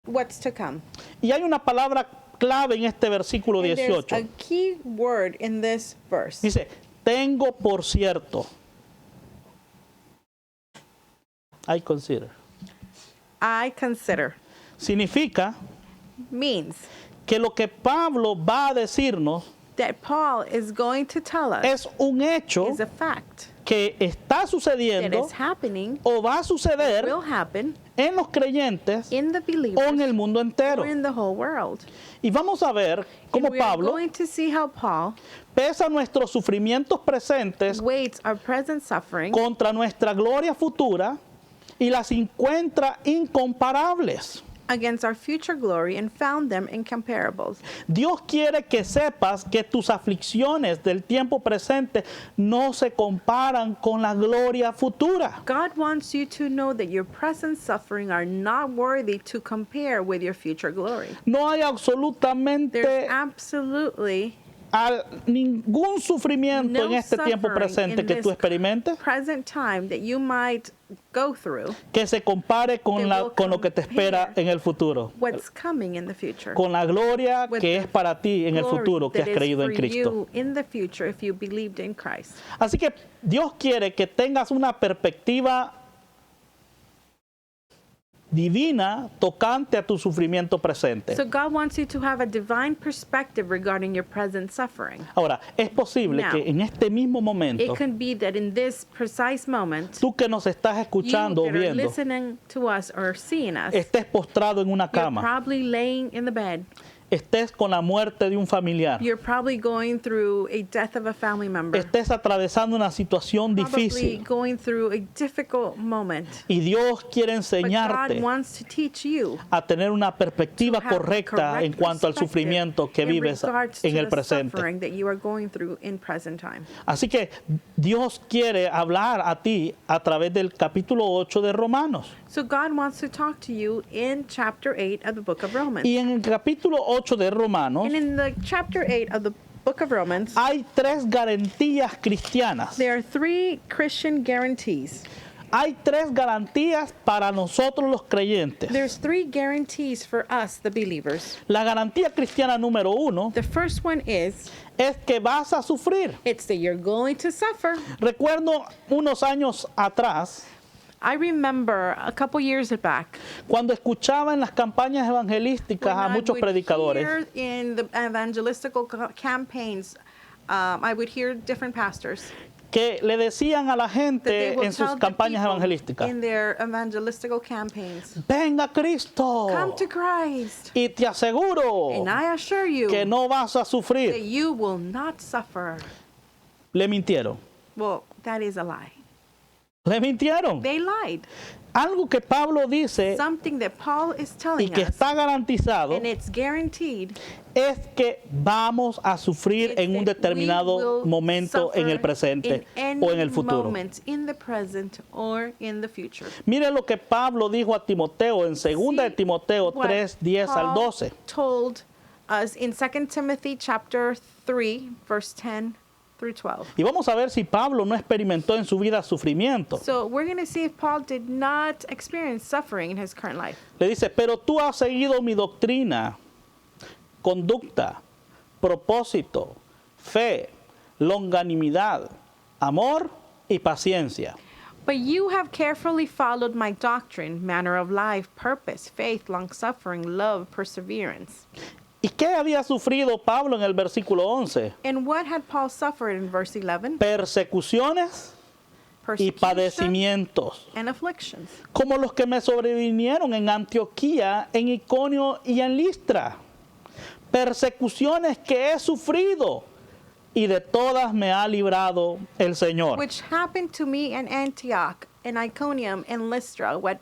what's to come. Y hay una palabra clave en este versículo And there's 18. a key word in this verse. Dice, tengo por cierto. I consider. I consider Significa means que lo que Pablo va a decirnos that Paul is going to tell us es un hecho is a fact que está that sucediendo is happening, o va a suceder will happen en los creyentes in the o en believers el mundo entero. or in the whole world. Y vamos a ver cómo And we are Pablo going to see how Paul pesa nuestros sufrimientos presentes weights our present suffering contra nuestra gloria futura y las encuentra incomparables. against our future glory and found them incomparables. Dios quiere que sepas que tus aflicciones del tiempo presente no se comparan con la gloria futura. God wants you to know that your present suffering are not worthy to compare with your future glory. No hay absolutamente There's absolutely ningún sufrimiento no en este tiempo suffering presente in que tú this experimentes present time that you might go through que se compare con, that will con lo que te espera compare en el futuro. what's coming in the future. Con la gloria With que the es para ti en el glory futuro que that has is creído en for Cristo. you in the future if you believed in Christ. Así que Dios quiere que tengas una perspectiva divina tocante a tu sufrimiento presente. So God wants you to have a divine perspective regarding your present suffering. Ahora, es posible Now, que en este mismo momento, It can be that in this precise moment, tú que nos estás you escuchando o that are viendo, listening to us or seeing us, estés postrado en una you're cama, probably laying in the bed. estés con la muerte de un familiar, You're probably going through a death of a family member. estés atravesando una situación Probably difícil going through a difficult moment. y Dios quiere But God enseñarte wants to teach you a tener una perspectiva to have a correcta correct en cuanto al perspective sufrimiento que in vives regards en to el the presente. suffering that you are going through in present time. Así que Dios quiere hablar a ti a través del capítulo 8 de Romanos. So God wants to talk to you in chapter 8 of the book of Romans. Y en el capítulo 8 de Romanos And in the chapter 8 of the book of Romans, hay tres garantías cristianas. there are 3 Christian guarantees. hay tres garantías para nosotros los creyentes. There's three guarantees for us, the believers. La garantía cristiana número uno The first one is es que vas a sufrir. it's that you're going to suffer. Recuerdo unos años atrás, I remember a couple years back cuando escuchaba en las campañas evangelísticas a when I muchos would predicadores hear in the evangelistical campaigns, I would hear different pastors que le decían a la that they gente will en sus tell the campañas people evangelísticas, in their evangelistical campaigns, venga Cristo come to Christ, y te aseguro and I assure you que no vas a that sufrir. you will not suffer. Le mintieron. Well, that is a lie. Le mintieron. They lied. Algo que Pablo dice Something that Paul is y telling que us, está garantizado and it's guaranteed, es que vamos a sufrir is en un that we determinado will momento en el suffer presente in o en el any futuro. moment, in the present or in the future. Mire lo que Pablo dijo a Timoteo en 2 de Timoteo What 3, 10 al Paul 12. told us in 2 Timothy chapter 3, verse 10 through 12. Y vamos a ver si Pablo no experimentó en su vida sufrimiento. So we're going to see if Paul did not experience suffering in his current life. Le dice, pero tú has seguido mi doctrina, conducta, propósito, fe, longanimidad, amor y paciencia. But you have carefully followed my doctrine, manner of life, purpose, faith, long-suffering, love, perseverance. ¿Y qué había sufrido Pablo en el versículo 11? And what had Paul suffered in verse 11? Persecuciones y Persecution padecimientos, and afflictions, como los que me sobrevinieron en Antioquía, en Iconio y en Listra. Persecuciones que he sufrido y de todas me ha librado el Señor. which happened to me in Antioch, and Iconium, and Lystra, what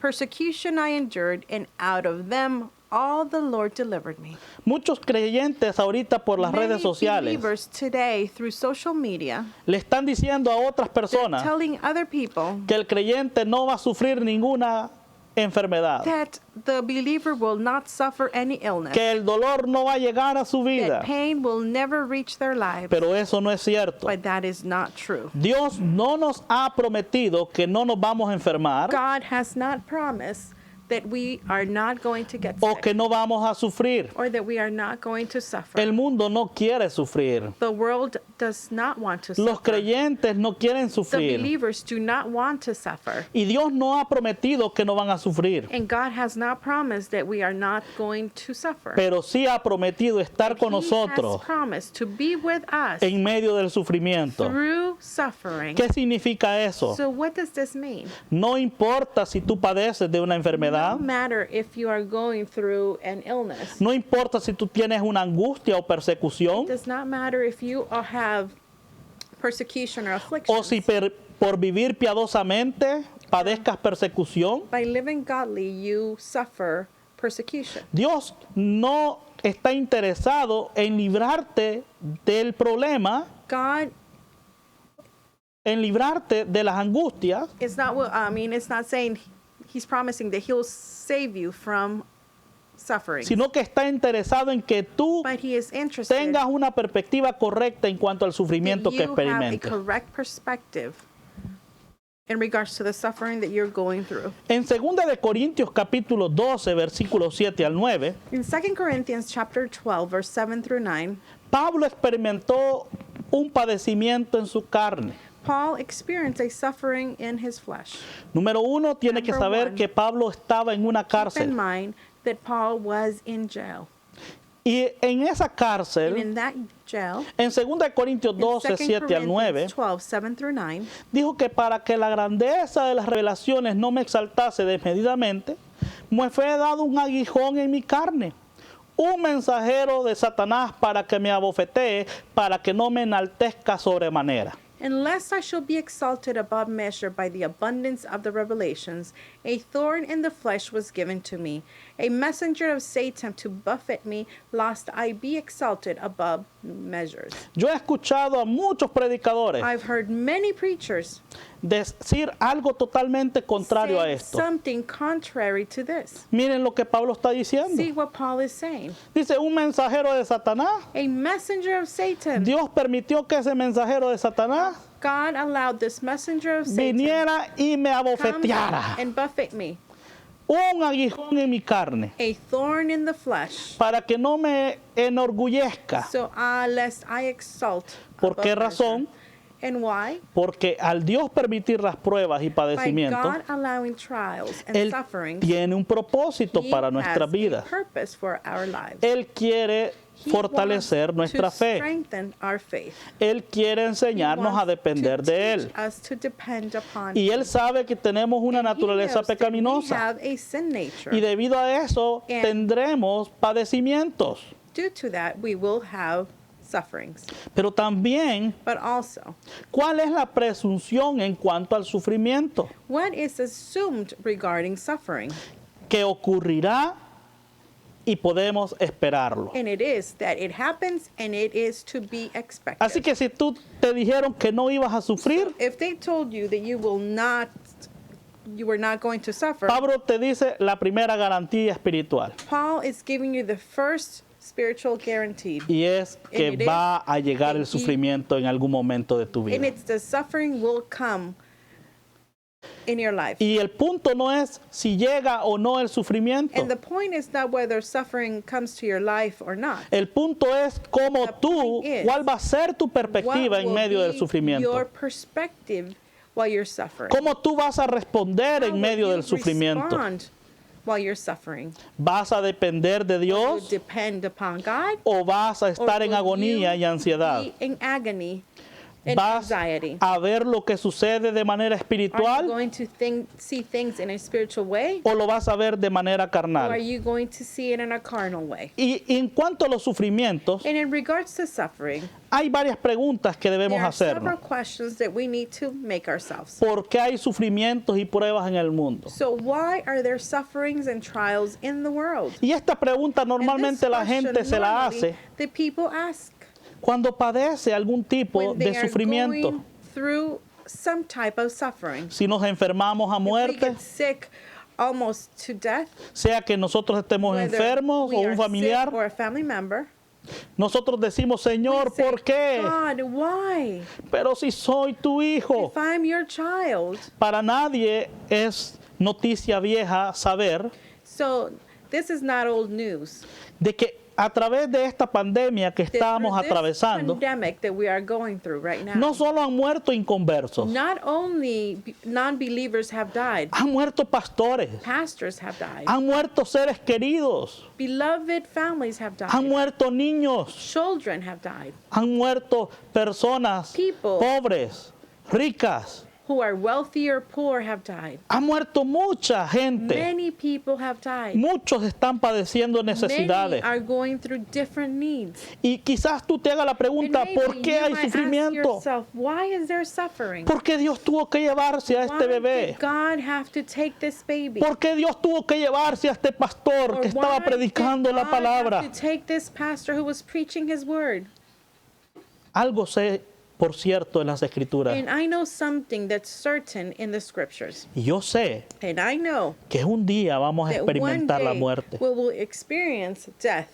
persecution I endured, and out of them all the Lord delivered me. Muchos creyentes ahorita por las Many redes sociales believers today through social media le están diciendo a otras they're personas telling other people que el creyente no va a sufrir ninguna enfermedad, that the believer will not suffer any illness, que el dolor no va a llegar a su vida. that pain will never reach their lives. Pero eso no es cierto. But that is not true. Dios no nos ha prometido que no nos vamos a enfermar God has not promised that we are not going to get o sick que no vamos a sufrir. or that we are not going to suffer. El mundo no quiere sufrir. The world does not want to Los suffer. creyentes no quieren The sufrir. believers do not want to suffer. Y Dios no ha prometido que no van a sufrir. And God has not promised that we are not going to suffer. Pero sí ha prometido estar con He nosotros has promised to be with us en medio del sufrimiento. through suffering. ¿Qué significa eso? So what does this mean? No importa si tú padeces de una No enfermedad, matter if you are going through an illness. no importa si tú tienes una angustia o persecución, It does not matter if you have persecution or affliction. o si por vivir piadosamente padezcas persecución. By living godly, you suffer persecution. Dios no está interesado en librarte del problema, God en librarte de las angustias, is not, it's not saying he's promising that he'll save you from suffering. sino que está interesado en que tú But he is interested tengas una perspectiva correcta en cuanto al sufrimiento that que you have a experimentes. correct perspective in regards to the suffering that you're going through. En 2 de Corintios capítulo 12, versículos 7 al 9, In 2 Corinthians chapter 12, verse 7 through 9, Pablo experimentó un padecimiento en su carne. Paul experienced a suffering in his flesh. Número uno, tiene que Number saber one, que Pablo estaba en una Keep in cárcel. mind that Paul was in jail. Y en esa And cárcel, in that jail, en 2 de Corintios in 12, 2 7 al 9, Corinthians 12, 7 through 9, dijo que para que la grandeza de las revelaciones no me exaltase desmedidamente, me fue dado un aguijón en mi carne, un mensajero de Satanás para que me abofetee, para que no me enaltezca sobremanera. unless I shall be exalted above measure by the abundance of the revelations, a thorn in the flesh was given to me, a messenger of Satan to buffet me, lest I be exalted above measures. Yo he escuchado a muchos predicadores I've heard many preachers decir algo totalmente contrario a say esto. something contrary to this. Miren lo que Pablo está diciendo. See what Paul is saying. Dice, un mensajero de Satanás. A messenger of Satan. Dios permitió que ese mensajero de Satanás God allowed this messenger of Satan viniera y me come abofeteara and buffet me, un aguijón en mi carne, a thorn in the flesh, para que no me enorgullezca. so lest I exalt. ¿Por above qué measure. razón? And why? Porque al Dios permitir las pruebas y By padecimientos, God allowing trials and Él sufferings, tiene un propósito He para nuestras has vidas. a purpose for our lives. Él quiere He fortalecer wants nuestra to fe. strengthen our faith. Él quiere He enseñarnos a wants depender to de teach Él. us to depend upon Y Him. Él sabe que tenemos una And He naturaleza knows that we pecaminosa. have a sin nature. Y debido a eso And- tendremos padecimientos. Due to that, we will have sufferings. Pero también, But also, ¿cuál es la presunción en cuanto al sufrimiento? what is assumed regarding suffering? Que ocurrirá y podemos esperarlo. And it is that it happens and it is to be expected. Así que si tú te dijeron que no ibas a sufrir, If they told you that you were not going to suffer, Pablo te dice la primera garantía espiritual. Paul is giving you the first spiritual guarantee. Y es que And it va a llegar that el sufrimiento en algún momento de tu And vida. it's the suffering will come in your life. Y el punto no es si llega o no el sufrimiento. And the point is not whether suffering comes to your life or not. El punto es cómo The tú, point is, cuál va a ser tu perspectiva What en will medio del be sufrimiento. your perspective while you're suffering? Cómo tú vas a responder How en will medio you del sufrimiento. respond while you're suffering? ¿Vas a depender de Will you Dios depend upon God? o vas a Or estar en will agonía you y ansiedad? be in agony and ¿Vas anxiety? a ver lo que sucede de manera Are you espiritual going to see things in a spiritual way? o lo vas a ver de manera Or are carnal? you going to see it in a carnal way? Y en cuanto a los sufrimientos, And in regards to suffering, hay varias preguntas que debemos there are several hacernos. questions that we need to make ourselves. ¿Por qué hay sufrimientos y pruebas en el mundo? So why are there sufferings and trials in the world? Y esta pregunta And this normalmente la question gente se la normally hace the people ask cuando padece algún tipo when they de are sufrimiento. going through some type of suffering. Si nos enfermamos a If we muerte, get sick almost to death, sea que nosotros estemos whether enfermos we o are un sick familiar, or a family member, nosotros decimos, we Señor, say, ¿por qué? God, why? Pero si soy tu hijo. If I'm your child. Para nadie es noticia vieja saber So this is not old news. de que a través de esta pandemia que That estamos through this atravesando, pandemic that we are going through right now, no solo han muerto inconversos, not only non-believers have died, han muerto pastores, pastors have died, han muerto seres queridos, beloved families have died, han muerto niños, children have died, han muerto personas People. pobres, ricas, who are wealthy or poor have died. ha muerto mucha gente. Many people have died. Muchos están padeciendo Many necesidades. are going through different needs. Y quizás tú te hagas la And pregunta, maybe ¿por qué you hay might ask sufrimiento? yourself, why is there suffering? ¿Por qué Dios tuvo que llevarse a Why este bebé? did God have to take this baby? ¿Por qué Dios tuvo que llevarse a este pastor Or que estaba why predicando did la God palabra? have to take this pastor who was preaching his word? Algo sé, por cierto, en las escrituras. And I know something that's certain in the scriptures. Y yo sé And I know que un día vamos a that one experimentar la day muerte. we will experience death.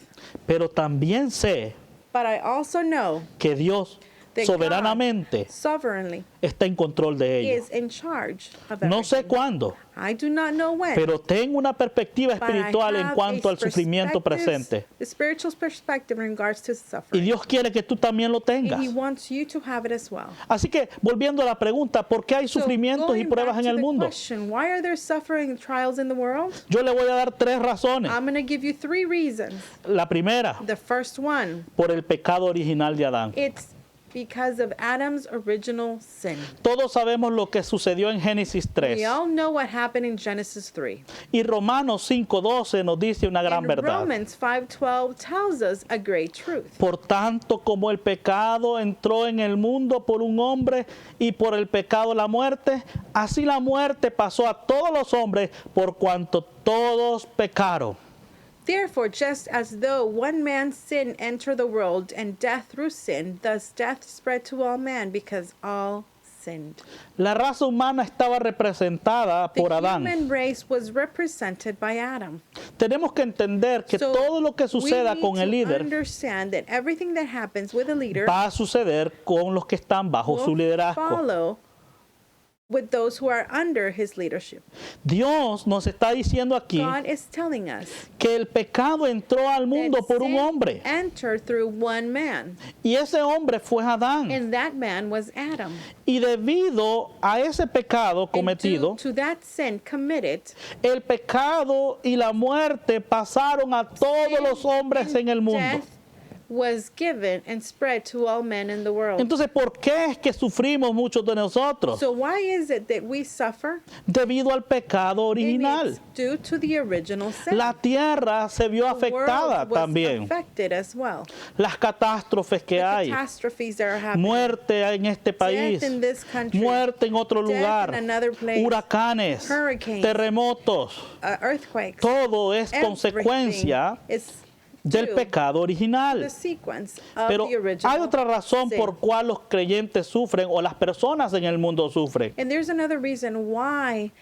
Pero también sé But I also know que Dios that soberanamente God sovereignly está en control de ello. is in charge of No sé everything. cuándo, I do not know when. pero tengo una perspectiva but I espiritual en have cuanto a al sufrimiento presente. the spiritual perspective in regards to Y suffering. Dios quiere que tú también lo tengas. And He wants you to have it as well. Así que, volviendo a la pregunta, ¿por qué hay So, sufrimientos y going pruebas back en to el the mundo? question, why are there suffering and trials in the world? Yo le voy a dar 3 razones. I'm going to give you 3 reasons. La primera, The first one, por el pecado original de Adán. it's because of Adam's original sin. Todos sabemos lo que sucedió en Génesis 3. We all know what happened in Genesis 3. Y Romanos 5:12 nos dice una gran And verdad. Romans 5:12 tells us a great truth. Por tanto, como el pecado entró en el mundo por un hombre y por el pecado la muerte, así la muerte pasó a todos los hombres por cuanto todos pecaron. Therefore, just as though one man's sin entered the world and death through sin, thus death spread to all men because all sinned. La raza humana estaba representada The por Adán. human race was represented by Adam. Tenemos que entender que So todo lo que we suceda need con el to líder understand that everything that happens with a leader va a suceder con los que están bajo su will liderazgo. follow with those who are under his leadership. Dios nos está diciendo aquí God is telling us que el pecado entró al mundo that por un sin hombre entered through one man, y ese hombre fue Adán. and that man was Adam. Y debido a ese pecado And cometido, due to that sin committed, el pecado y la muerte pasaron a todos los hombres en el mundo. death was given and spread to all men in the world. Entonces, ¿por qué es que sufrimos muchos de nosotros? So why is it that we suffer? Debido al pecado And original. it's due to the original sin. La tierra se vio The afectada world was también. affected as well. Las catástrofes que The hay. catastrophes that are happening. Muerte en este país. Death in this country. Muerte en otro Death lugar. in another place. Huracanes. Hurricanes. Terremotos. Earthquakes. Todo es Everything consecuencia is del due pecado to original. the sequence of Pero the original hay otra razón sin. por cual los creyentes sufren o las personas en el mundo sufren. And there's another reason why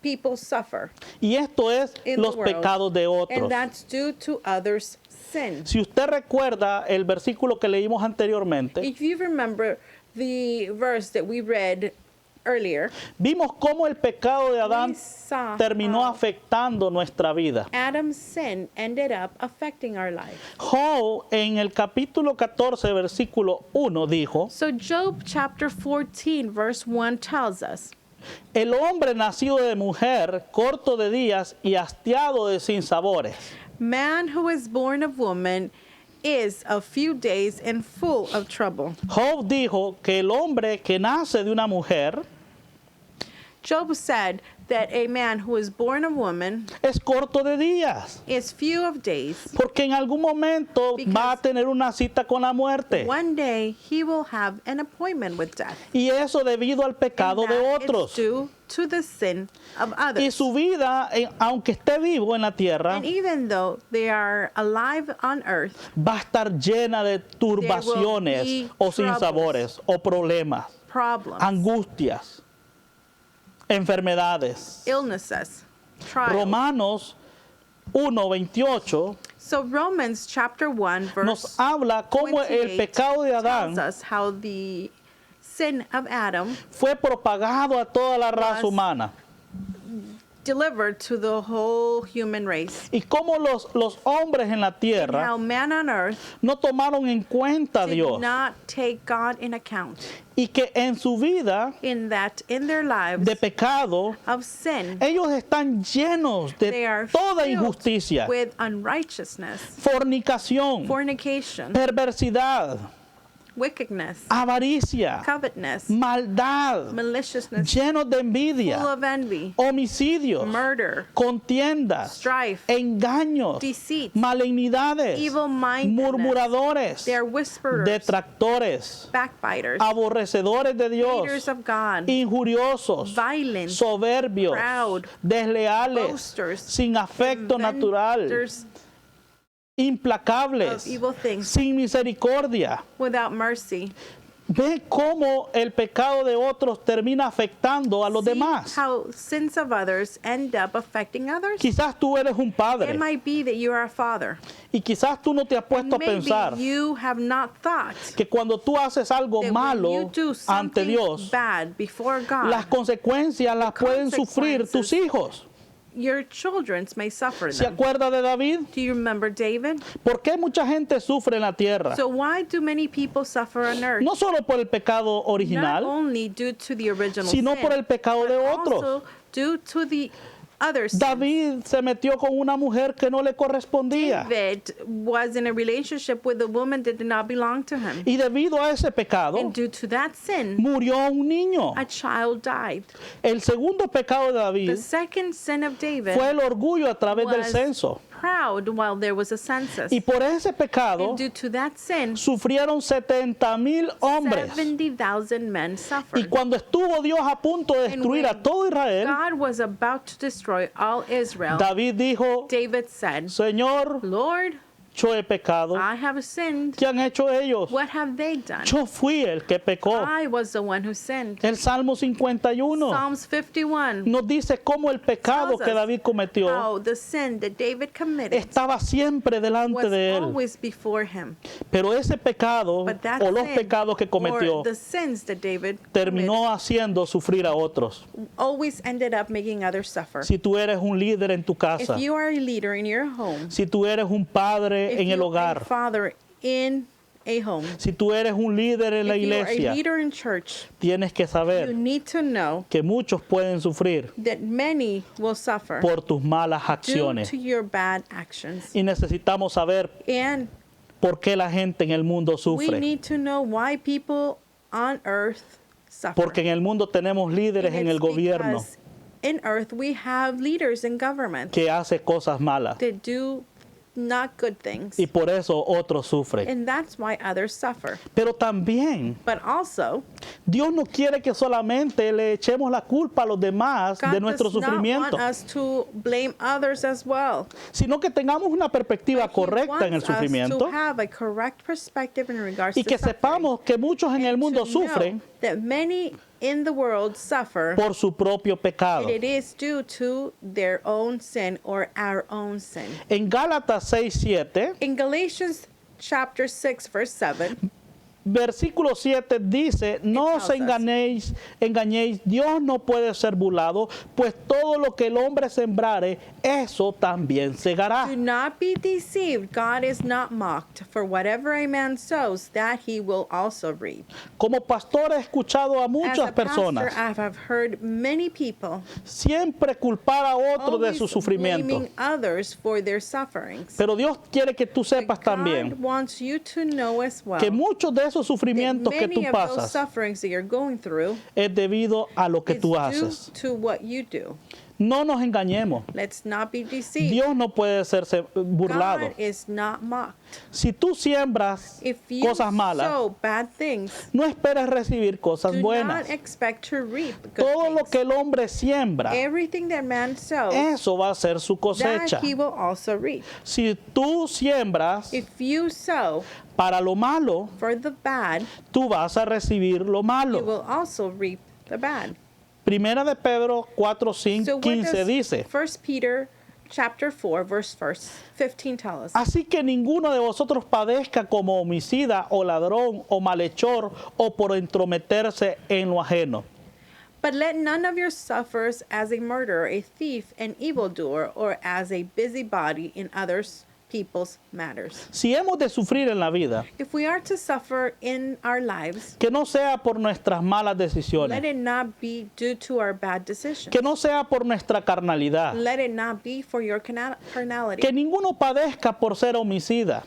people suffer Y esto es in los the world. pecados de otros. And that's due to others' sin. Si usted recuerda el versículo que leímos anteriormente, If you remember the verse that we read earlier, vimos cómo el pecado de we Adán saw terminó how afectando nuestra vida. Adam's sin ended up affecting our life. Job en el capítulo 14, versículo 1 dijo, So Job chapter 14 verse 1 tells us, el hombre nacido de mujer, corto de días y hastiado de sinsabores. man who is born of woman is of few days and full of trouble. Job dijo que el hombre que nace de una mujer Job said that a man who is born of woman es corto de días, is few of days. porque en algún momento va a tener una cita con la muerte. One day he will have an appointment with death. Y eso debido al pecado And de that is otros. due to the sin of Y others. su vida, aunque esté vivo en la tierra, And even though they are alive on earth, va a estar llena de turbaciones be o sinsabores o problemas, problems, angustias, enfermedades. illnesses, trials. Romanos 1:28 So Romans chapter 1 nos verse habla cómo el 28 pecado de tells Adán us how the sin of Adam fue propagado a toda la raza Was humana. delivered to the whole human race. Y cómo los hombres en la And tierra how man on earth no tomaron en cuenta a did Dios. not take God in account. Y que en su vida In that, in their lives de pecado, of sin, ellos están llenos they de are toda filled injusticia, with unrighteousness, fornicación, fornication, perversidad, wickedness, avaricia, covetousness, maldad, maliciousness, llenos de full envidia, of envy, homicidios, murder, contiendas, strife, engaños, deceit, malignidades, evil-mindedness. murmuradores, They are whisperers, detractores, backbiters, aborrecedores de Dios, haters of God, injuriosos, violent, soberbios, proud, desleales, boasters, sin afecto natural, inventors implacables, of evil things, sin misericordia. without mercy. Ve cómo el pecado de otros termina afectando a los See demás. how sins of others end up affecting others. Quizás tú eres un padre It might be that you are a father. y quizás tú no te has puesto a Maybe pensar you have not thought que cuando tú haces algo that when you malo do ante something Dios, bad before God, las consecuencias las pueden sufrir tus consequences hijos. your children may suffer ¿Se them. acuerda de David? Do you remember David? ¿Por qué mucha gente sufre en la tierra? So why do many people suffer on earth? No solo por el pecado Not original, only due to the original sino sin, por el pecado de but otros. also due to the other sin. David se metió con una mujer que no le correspondía. David was in a relationship with a woman that did not belong to him. Y debido a ese pecado, And due to that sin, murió un niño. a child died. El segundo pecado de The David second sin of David fue el orgullo a través del was censo. proud while there was a census. Y por ese pecado And due to that sin, sufrieron 70,000 hombres. 70,000 men Y suffered. cuando estuvo Dios a punto de destruir a todo Israel, God was about to destroy all Israel. David dijo, David said, Señor, Lord, Yo he pecado. I have sinned. ¿Qué han hecho ellos? What have they done? Yo fui el que pecó. I was the one who sinned. El Salmo 51 Psalms 51 nos dice cómo el pecado tells que us David cometió how the sin that David committed estaba siempre delante was de él. always before him. Pero ese pecado But that o los sin, pecados que cometió or the sins that David terminó haciendo sufrir a otros. committed, always ended up making others suffer. Si tú eres un líder en tu casa, If you are a leader in your home, si tú eres un padre if en el you are a hogar, father in a home, si tú eres un líder en la if you are a iglesia, leader in church, tienes que you saber need to know que muchos pueden sufrir that many will suffer por tus malas due acciones. to your bad actions. Y necesitamos saber And por qué la gente en el mundo we sufre. need to know why people on earth suffer. Porque en el mundo tenemos líderes And en el it's gobierno because in earth we have leaders in government que hacen cosas malas. that do not good things. Y por eso otros sufren. And that's why others suffer. Pero también But also, Dios no quiere que solamente le echemos la culpa a los demás de God nuestro does not sufrimiento, want us to blame others as well. sino que tengamos una perspectiva He correcta en el wants us sufrimiento to have a correct perspective in regards y to que suffering. sepamos que muchos en el And mundo to know sufren that many in the world suffer, por su propio pecado. and it is due to their own sin or our own sin. En Gálatas 6:7, In Galatians chapter 6 verse 7, versículo 7 dice, no tells os us. engañéis, Dios no puede ser burlado, pues todo lo que el hombre sembrare, eso también segará. do not be deceived, God is not mocked, for whatever a man sows, that he will also reap. Como pastor he escuchado a As muchas a pastor, personas I have heard many people siempre culpar a otro de always su sufrimiento. blaming others for their sufferings. Pero Dios quiere que tú But sepas God también wants you to know as well que muchos de esos that sufrimientos que many tú of those pasas sufferings that you're going through es debido a lo que is tú due haces. to what you do. No nos engañemos. Let's not be deceived. Dios no puede ser burlado. God is not mocked. Si tú siembras If you cosas malas, sow bad things, no esperes recibir cosas do buenas. not expect to reap good Todo lo things. que el hombre siembra, Everything that man sows, eso va a ser su cosecha. that he will also reap. Si tú siembras If you sow para lo malo, for the bad, tú vas a recibir lo you malo. will also reap the bad. Primera de Pedro 4, So 5, what 15 does dice, 1 Peter chapter 4 verse 15 tell us? así que ninguno de vosotros padezca como homicida o ladrón o malhechor o por entrometerse en lo ajeno. But let none of you suffer as a murderer, a thief, an evildoer, or as a busybody in others people's matters. Si hemos de sufrir en la vida, If we are to suffer in our lives, que no sea por nuestras malas decisiones, let it not be due to our bad decisions. que no sea por nuestra carnalidad, Let it not be for your que carnality. ninguno padezca por ser homicida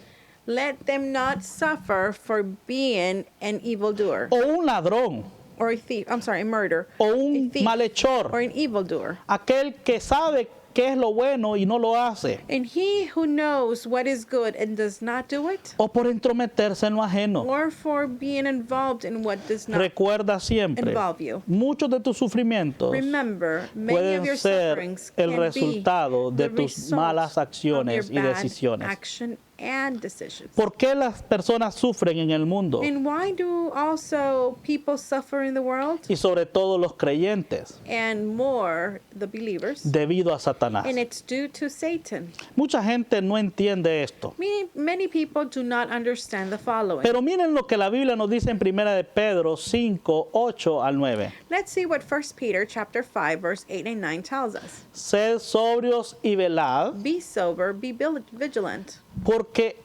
Let them not suffer for being an evildoer o un ladrón or a thief. I'm sorry, a murderer. o A un thief or malhechor, an evildoer. aquel que sabe qué es lo bueno y no lo hace, And he who knows what is good and does not do it, o por entrometerse en lo ajeno. or for being involved in what does not Recuerda siempre, involve you. muchos de tus sufrimientos Remember, many of pueden your ser sufferings el can be resultado de the tus result malas of acciones your y bad decisiones. action and decisions. ¿Por qué las personas sufren en el mundo? And why do also people suffer in the world? Y sobre todo los creyentes, And more the believers. debido a Satanás. And it's due to Satan. Mucha gente no entiende esto. Many people do not understand the following. Pero miren lo que la Biblia nos dice en 1 de Pedro 5, 8 al 9. Let's see what 1 Peter chapter 5 verse 8 and 9 tells us. Sed sobrios y velad, Be sober, be vigilant, porque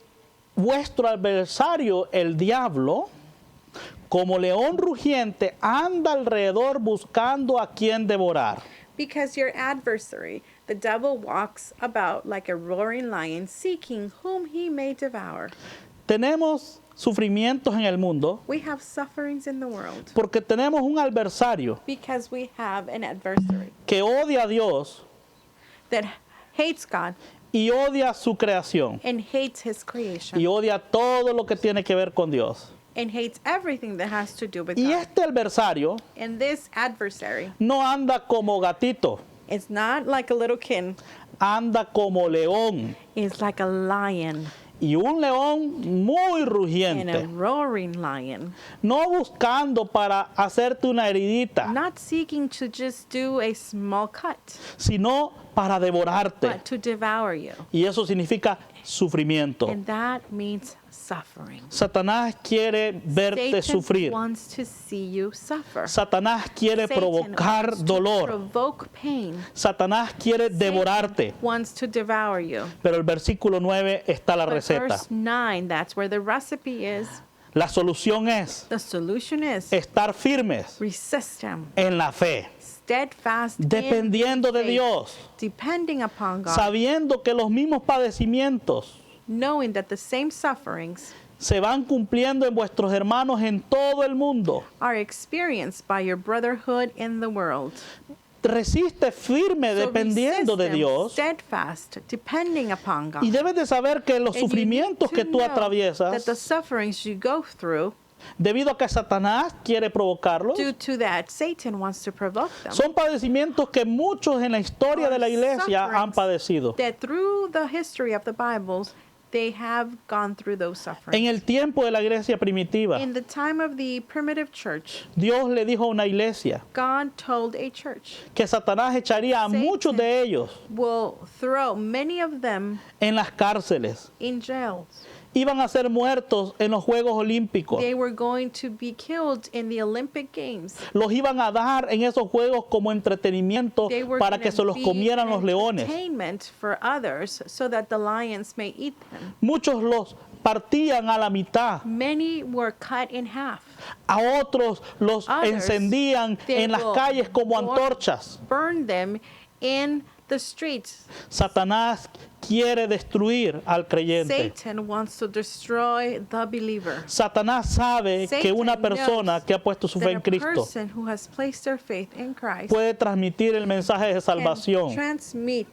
vuestro adversario, el diablo, como león rugiente, anda alrededor buscando a quien devorar. because your adversary, the devil, walks about like a roaring lion, seeking whom he may devour. Tenemos sufrimientos en el mundo We have sufferings in the world porque tenemos un adversario because we have an adversary que odia a Dios that hates God y odia su creación and hates his creation y odia todo lo que tiene que ver con Dios. and hates everything that has to do with Y God. este adversario And this adversary no anda como gatito, is not like a little kid, anda como león it's like a lion. y un león muy and a rugiente, roaring lion, no buscando para hacerte una heridita, not seeking to just do a small cut, sino para devorarte. but to devour you. Y eso significa sufrimiento. And that means suffering. Satanás quiere verte Satan sufrir. wants to see you suffer. Satanás quiere Satan provocar wants to dolor. provoke pain. Satanás quiere devorarte. Satan wants to devour you. Pero el versículo 9 está la But receta. verse 9, that's where the recipe is. La solución es The solution is estar firmes resist him, en la fe, steadfast in dependiendo de faith, Dios, depending upon God, sabiendo que los mismos padecimientos knowing that the same sufferings se van cumpliendo en vuestros hermanos en todo el mundo. are experienced by your brotherhood in the world. Resiste firme So dependiendo resist de them, Dios. steadfast, depending upon God. Y debes de saber que los And you sufrimientos need que to tú know atraviesas, that the sufferings you go through, debido a que Satanás quiere provocarlos, due to that, Satan wants to provoke them. son padecimientos que muchos en la historia de la iglesia han Sufferings padecido. that through the history of the Bibles, they have gone through those sufferings. En el tiempo de la iglesia primitiva, In the time of the primitive church, Dios le dijo a una iglesia God told a church, que Satanás echaría a Satan muchos de ellos will throw many of them en las cárceles. in jails. Iban a ser muertos en los Juegos Olímpicos. They were going to be killed in the Olympic Games. Los iban a dar en esos juegos como entretenimiento They were para gonna que se los be comieran an los leones. entertainment for others so that the lions may eat them. Muchos los partían a la mitad. Many were cut in half. A otros los Others, encendían they en las will calles como burn- antorchas. Burn them in the streets. Satanás quiere destruir al creyente. Satan wants to destroy the believer. Satanás sabe que Satan una persona knows que ha puesto su fe that en a Cristo person who has placed their faith in Christ puede transmitir el mensaje de can salvación transmit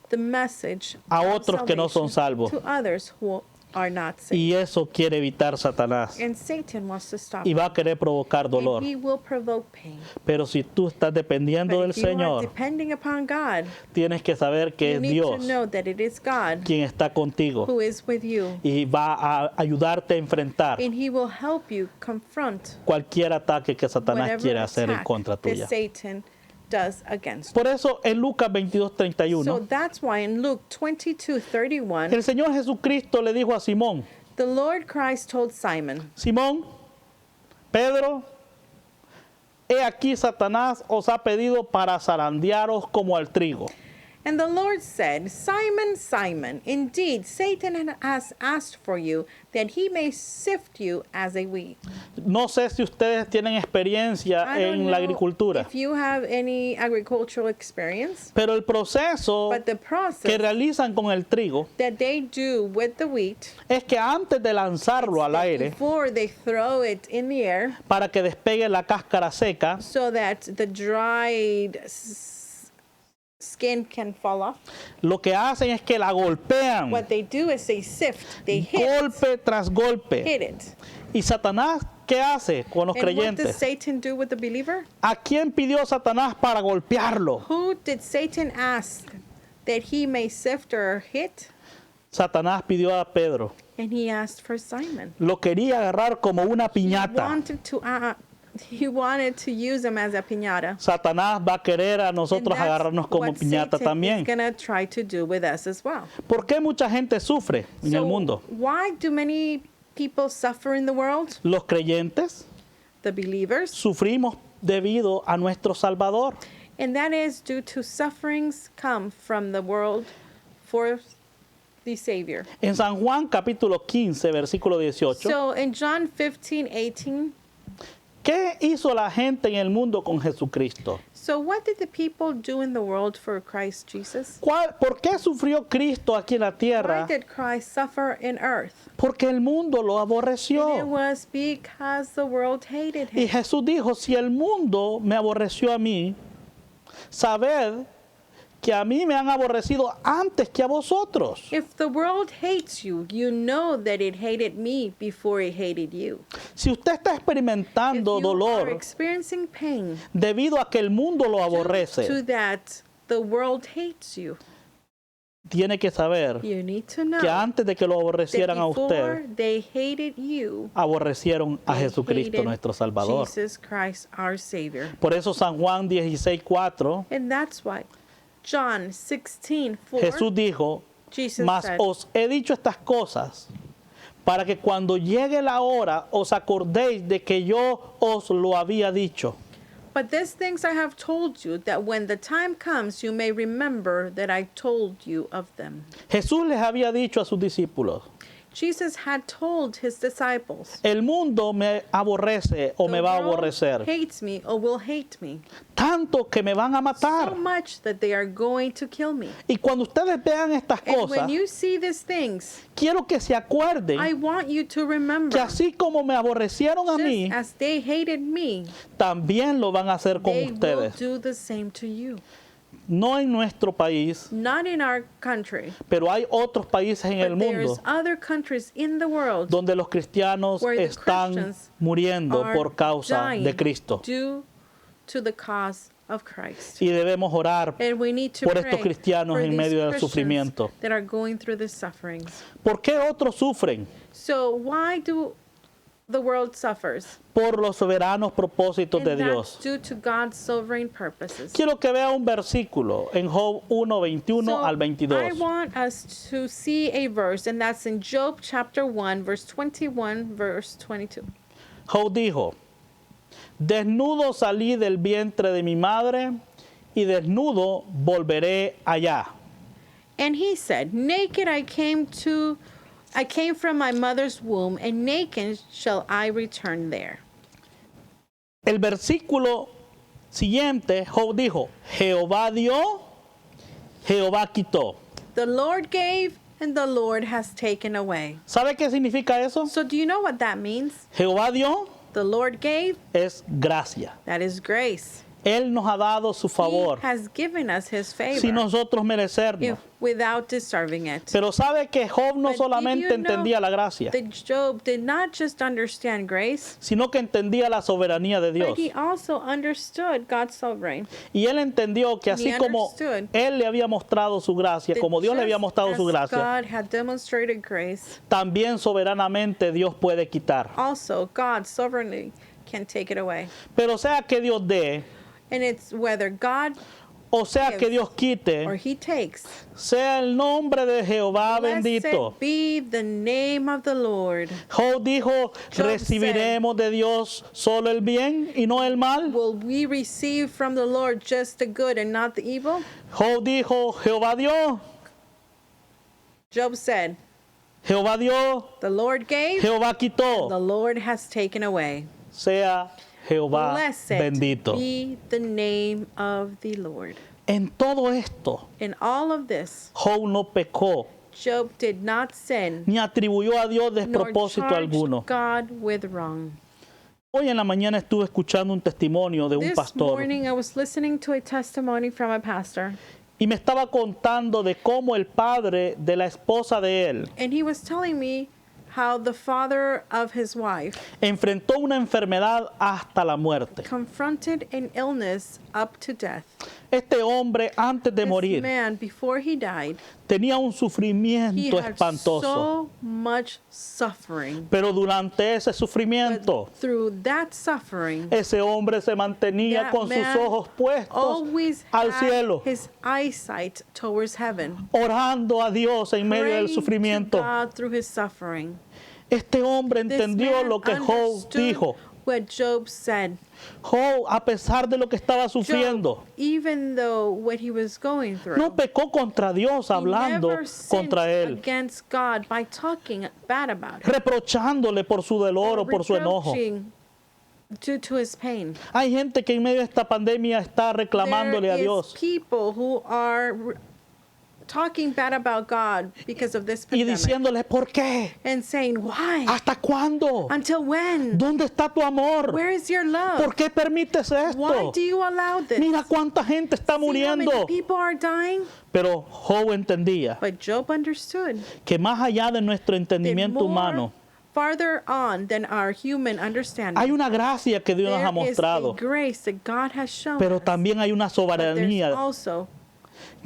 the message a of otros que no son salvation salvos. to others who are not saved. Y eso quiere evitar Satanás. And Satan wants to stop Y it. va a querer provocar dolor. And he will provoke pain. Pero si tú estás dependiendo But del if you are Señor, depending upon God, tienes que saber que you es need Dios to know that it is God quien está contigo who is with you. y va a ayudarte a enfrentar And he will help you confront cualquier ataque que Satanás whatever quiera hacer en attack contra that tuya. Satan does against you. Por eso en Lucas 22:31, So that's why in Luke 22:31, el Señor Jesucristo le dijo a Simón, the Lord Christ told Simon, Simón, Pedro, he aquí Satanás os ha pedido para zarandearos como al trigo. and the Lord said, Simon, Simon, indeed Satan has asked for you that he may sift you as a wheat. No sé si ustedes tienen experiencia I don't en la know agricultura, if you have any agricultural experience, pero el proceso but the que process realizan con el trigo that they do with the wheat, es que antes de lanzarlo al aire before they throw it in the air, para que despegue la cáscara seca, so that the dried skin can fall off, lo que hacen es que la golpean, what they do is they sift, they hit golpe tras golpe. it. ¿Y Satanás qué hace con los And what does creyentes? Satan do with the believer? ¿A quién pidió Satanás para golpearlo? Who did Satan ask that he may sift or hit? Satanás pidió a Pedro. And he asked for Simon. Lo quería agarrar como una piñata. He wanted to use him as a piñata. Satanás va a querer a And nosotros that's agarrarnos como what piñata Satan is también. gonna try to do with us as well. ¿Por qué mucha gente sufre en el mundo? Why do many people suffer in the world? Los creyentes The believers. sufrimos debido a nuestro Salvador. And that is due to sufferings come from the world for the Savior. En San Juan capítulo 15, versículo 18, So in John 15:18, ¿qué hizo la gente en el mundo con Jesucristo? so what did the people do in the world for Christ Jesus? ¿Por qué sufrió Cristo aquí en la Why tierra? did Christ suffer in earth? Porque el mundo lo And it aborreció. was because the world hated Y him. Jesús dijo, si el mundo me aborreció a mí, sabed que a mí me han aborrecido antes que a vosotros. If the world hates you, you know that it hated me before it hated you. Si usted está If experimentando you are dolor experiencing pain debido a que el mundo lo due to aborrece, that, the world hates you. tiene que saber You need to know que antes de que lo that aborrecieran a before usted, they hated you, aborrecieron a they Jesucristo hated nuestro Salvador. Jesus Christ, our Savior. Por eso San Juan 16:4, And that's why John 16:4, Jesús dijo, Jesus mas said, os he dicho estas cosas para que cuando llegue la hora os acordéis de que yo os lo había dicho. but these things I have told you, that when the time comes, you may remember that I told you of them. Jesús les había dicho a sus discípulos, Jesus had told his disciples, el mundo me aborrece o me "The va a world aborrecer, hates me or will hate me tanto que me van a so matar. much that they are going to kill me." Y cuando ustedes vean estas And cosas, when you see these things, quiero que se acuerden I want you to remember, que así como me aborrecieron a just mí, as they hated me, también lo van a hacer con they will ustedes. do the same to you. No en nuestro país, Not in our country, pero hay otros países en el but there's mundo other countries in the world donde los cristianos where the están Christians muriendo are por causa dying de Cristo. due to the cause of Christ. Y debemos orar And we need to por pray estos cristianos for en these medio del Christians sufrimiento. that are going through the sufferings. ¿Por qué otros sufren? So why do the world suffers? Por los soberanos propósitos de And that's Dios. due to God's sovereign purposes. Quiero que vea un versículo en Job 1, 21 So al I 22. want us to see a verse, and that's in Job chapter 1, verse 21, verse 22. Job dijo, desnudo salí del vientre de mi madre y desnudo volveré allá. And he said, naked I came from my mother's womb, and naked shall I return there. El versículo siguiente, Job dijo, Jehová dio, Jehová quitó. The Lord gave, and the Lord has taken away. ¿Sabe qué significa eso? So do you know what that means? Jehová dio The Lord gave, es gracia. that is grace. Él nos ha dado su favor He has given us his favor sin nosotros merecernos. without deserving it. Pero sabe que Job no But did solamente you know entendía la gracia, that Job did not just understand grace, sino que entendía la soberanía de Dios. but he also understood God's sovereign. Y él entendió que así He como understood Él le había mostrado su gracia, That como Dios le había just mostrado su as gracia, God had demonstrated grace, también soberanamente Dios puede quitar. also God sovereignly can take it away. Pero sea que Dios dé, And it's whether God o sea que Dios or quite, he takes. sea el nombre de Jehová bendito. Blessed be the name of the Lord. Job dijo, Job recibiremos de Dios solo el bien y no el mal. Will we receive from the Lord just the good and not the evil? Job dijo, Jehová dio, Job said, Jehová dio, the Lord gave, Jehová the quitó. Lord has taken away. Sea Jehová Blessed bendito. be the name of the Lord. En todo esto, In all of this, Job no pecó, Job did not sin, ni atribuyó a Dios nor despropósito alguno. charged God with wrong. Hoy en la mañana estuve escuchando un testimonio de un This pastor morning I was listening to a testimony from a pastor, y me estaba contando de cómo el padre de la esposa de él and he was telling me how the father of his wife enfrentó una enfermedad hasta la muerte. confronted an illness up to death. Este hombre antes de This morir man, before he died, tenía un he sufrimiento had espantoso, so much suffering. pero durante ese But sufrimiento through that suffering, ese hombre se mantenía that con sus man ojos puestos always al had cielo, his eyesight towards heaven, orando a Dios en medio del praying to sufrimiento. God through his suffering. Este hombre This entendió man lo que Job understood dijo. what Job said. Job, a pesar de lo que estaba sufriendo, Job, even though what he was going through, no pecó contra Dios he hablando never sinned contra él, against God by talking bad about him, reprochándole por su dolor o or por su enojo. reproaching due to his pain. Hay gente que en medio de esta pandemia está reclamándole a There is Dios people who are talking bad about God because of this y pandemic diciéndole, ¿por qué? and saying, why? ¿Hasta cuándo? Until when? ¿Dónde está tu amor? Where is your love? ¿Por qué permites Why esto? do you allow this? Mira cuánta gente está See how many muriendo. people are dying? Pero Job entendía But Job understood que más allá de nuestro that entendimiento more humano, farther on than our human understanding, hay una gracia que Dios nos ha there is a mostrado, grace that God has shown pero us. también hay una But there's soberanía also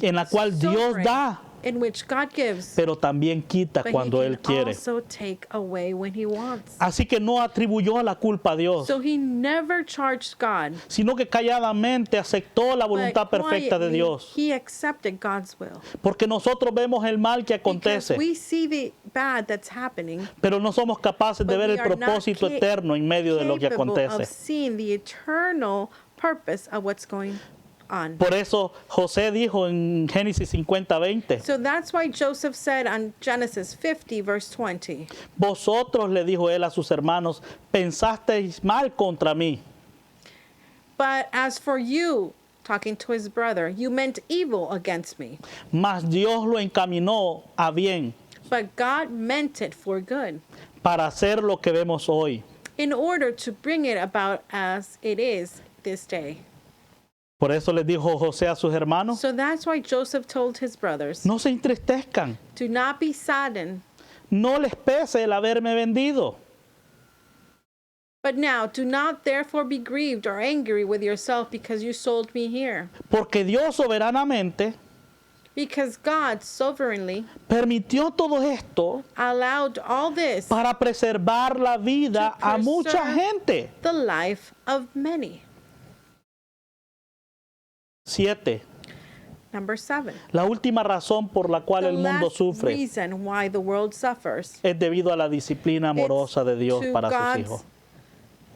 en la cual Dios sovereign da in which God gives, pero también quita but cuando he Él can quiere. also take away when he wants. Así que no atribuyó la culpa a Dios, So he never charged God, sino que calladamente aceptó la but voluntad perfecta de quietly Dios. he accepted God's will. Porque nosotros vemos el mal que Because acontece, we see the bad that's happening, pero no somos capaces de but ver we el are not propósito eterno en medio de lo que capable acontece. of seeing the eternal purpose of what's going on. Por eso José dijo en Génesis 50:20, So that's why Joseph said on Genesis 50, verse 20, vosotros, le dijo él a sus hermanos, pensasteis mal contra mí, but as for you, talking to his brother, you meant evil against me, mas Dios lo encaminó a bien but God meant it for good, para hacer lo que vemos hoy. in order to bring it about as it is this day. Por eso les dijo José a sus hermanos, So that's why Joseph told his brothers, no se entristezcan, do not be saddened, no les pese el haberme vendido, but now do not therefore be grieved or angry with yourself because you sold me here. porque Dios soberanamente Because God sovereignly permitió todo esto allowed all this, para preservar la vida To a mucha preserve gente. the life of many. 7. Number 7. La última razón por la cual The el mundo last sufre reason why the world suffers, es debido a la disciplina amorosa de Dios to para sus God's hijos.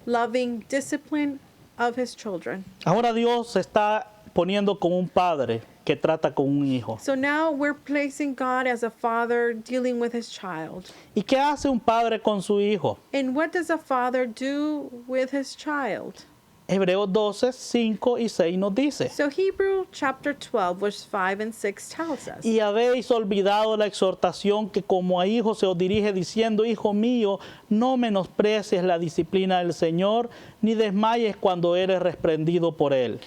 loving discipline of his children. Ahora Dios se está poniendo como un padre que trata con un hijo. So now we're placing God as a father dealing with his child. ¿Y qué hace un padre con su hijo? And what does a father do with his child? Hebreos 12, 5 y 6 nos dice, So Hebrew chapter 12, verse 5 and 6 tells us, y habéis olvidado la exhortación que como a hijos se os dirige diciendo, hijo mío, no menosprecies la disciplina del Señor, ni desmayes cuando eres reprendido por él.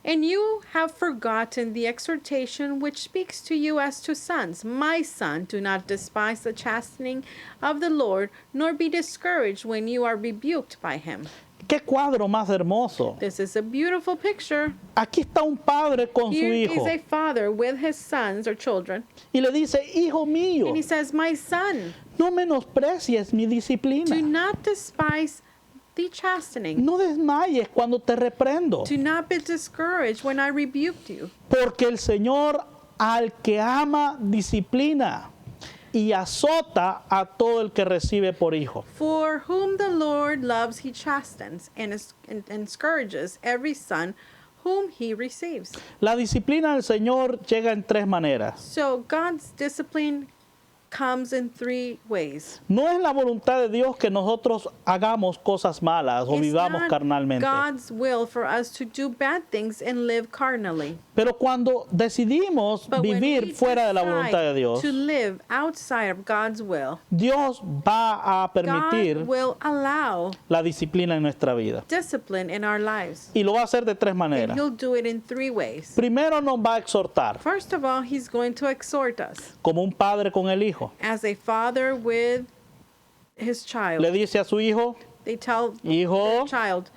and you have forgotten the exhortation which speaks to you as to sons. My son, do not despise the chastening of the Lord, nor be discouraged when you are rebuked by him. ¡Qué cuadro más hermoso! This is a beautiful picture. Aquí está un padre con su Here hijo is a father with his sons or children, y le dice, hijo mío, and he says, my son, no menosprecies mi do disciplina. not despise the chastening. No desmayes cuando te reprendo, Do not be discouraged when I rebuked you. porque el Señor al que ama disciplina y azota a todo el que recibe por hijo. For whom the Lord loves, he chastens and scourges every son whom he receives. La disciplina del Señor llega en 3 maneras. So God's discipline comes in 3 ways. No es la voluntad de Dios que nosotros hagamos cosas malas o It's vivamos not carnalmente. God's will for us to do bad things and live carnally. Pero cuando decidimos But when vivir we fuera de la voluntad de decide Dios, to live outside of God's will, Dios va a permitir God will allow la disciplina en nuestra vida. discipline in our lives. Y lo va a hacer de 3 And maneras. he'll do it in 3 ways. Primero nos va a exhortar, First of all, he's going to exhort us como un padre con el hijo. as a father with his child. Le dice a su hijo, They tell hijo, their child,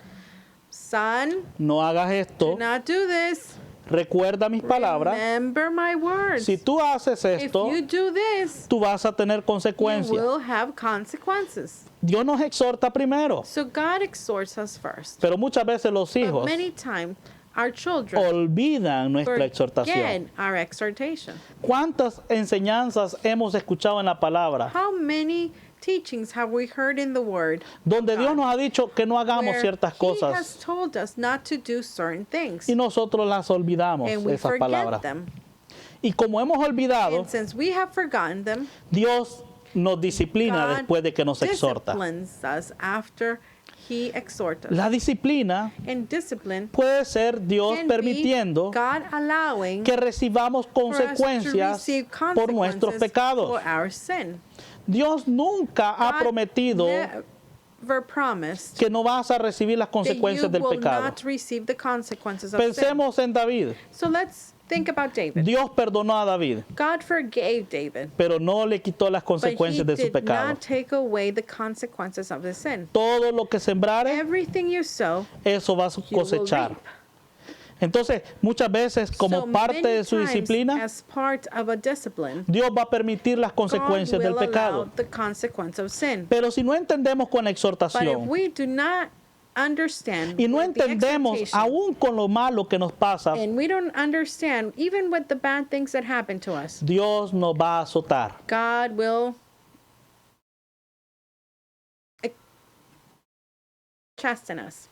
son, no hagas do esto, not do this. recuerda mis palabras. Remember my words. Si tú haces If esto, you do this, tú vas a tener you consecuencias. will have consequences. Dios nos exhorta primero, So God exhorts us first. pero muchas veces los But hijos many times, our children olvidan nuestra exhortación. forget our exhortation. ¿Cuántas enseñanzas hemos escuchado en la palabra How many teachings have we heard in the Word donde Dios nos ha dicho que no hagamos where ciertas He has cosas told us not to do certain things, y nosotros las olvidamos, and we esas forget palabras? them? Y como hemos olvidado, And since we have forgotten them, Dios nos disciplina God después de que nos exhorta. disciplines us after He exhorts us. La disciplina And discipline puede ser Dios can permitiendo be God allowing que recibamos for us to consecuencias receive por nuestros consequences pecados. for our sin. Dios nunca ha God prometido never promised que no vas a recibir las that you consecuencias del will pecado. not receive the consequences of sin. Pensemos en David. So let's think about David. Dios perdonó a David, God forgave David, pero no le quitó las but he consecuencias de su did pecado. not take away the consequences of his sin. Todo lo que sembrare, Everything you sow, eso vas a you will cosechar. reap. Entonces, muchas veces, como So parte many de su times, disciplina, as part of a discipline, Dios va a permitir las God consecuencias del will allow pecado. the consequence of sin. Pero si no entendemos con la But if exhortación we do not understand y no with the entendemos exhortation, aún con lo malo que nos pasa, and we don't understand even with the bad things that happen to us, Dios nos va a azotar. God will chasten us.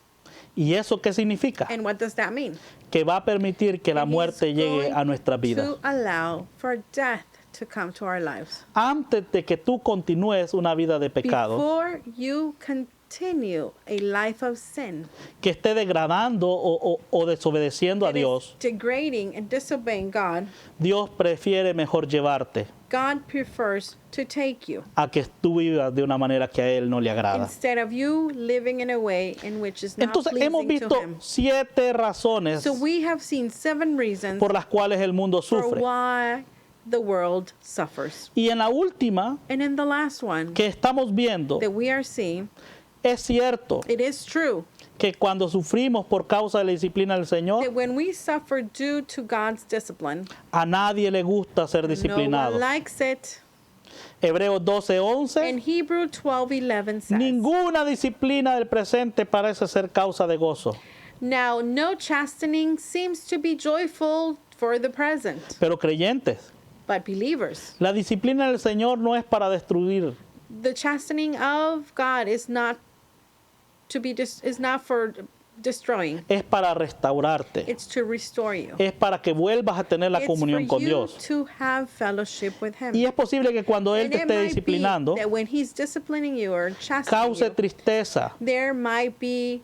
¿Y eso qué significa? And what does that mean? Que va a permitir que la That muerte He's llegue going a nuestras vidas. to allow for death to come to our lives. Antes de que tú continúes una vida de pecado, Before you continue a life of sin, que esté degradando o desobedeciendo a that is Dios, degrading and disobeying God, Dios prefiere mejor llevarte God prefers to take you a que tú vivas de una manera que a Él no le agrada. instead of you living in a way in which is not Entonces hemos pleasing to visto Him. 7 razones So we have seen 7 reasons por las cuales el mundo for sufre. why the world suffers. Y en la última And in the last one que estamos viendo, that we are seeing, es cierto it is true que cuando sufrimos por causa de la disciplina del Señor, that when we suffer due to God's discipline, a nadie le gusta ser no disciplinado. one likes it. Hebreos 12:11. And Hebrew 12:11 says, Ninguna disciplina del presente parece ser causa de gozo, now no chastening seems to be joyful for the present, pero creyentes. but believers, La disciplina del Señor no es para destruir, the chastening of God is not to be is not for destroying. es para restaurarte, It's to restore you. es para que vuelvas a tener la It's comunión for con you Dios. to have fellowship with Him. Y es posible que cuando Él And te it esté might disciplinando, be that when He's disciplining you or chastening cause you, tristeza, there might be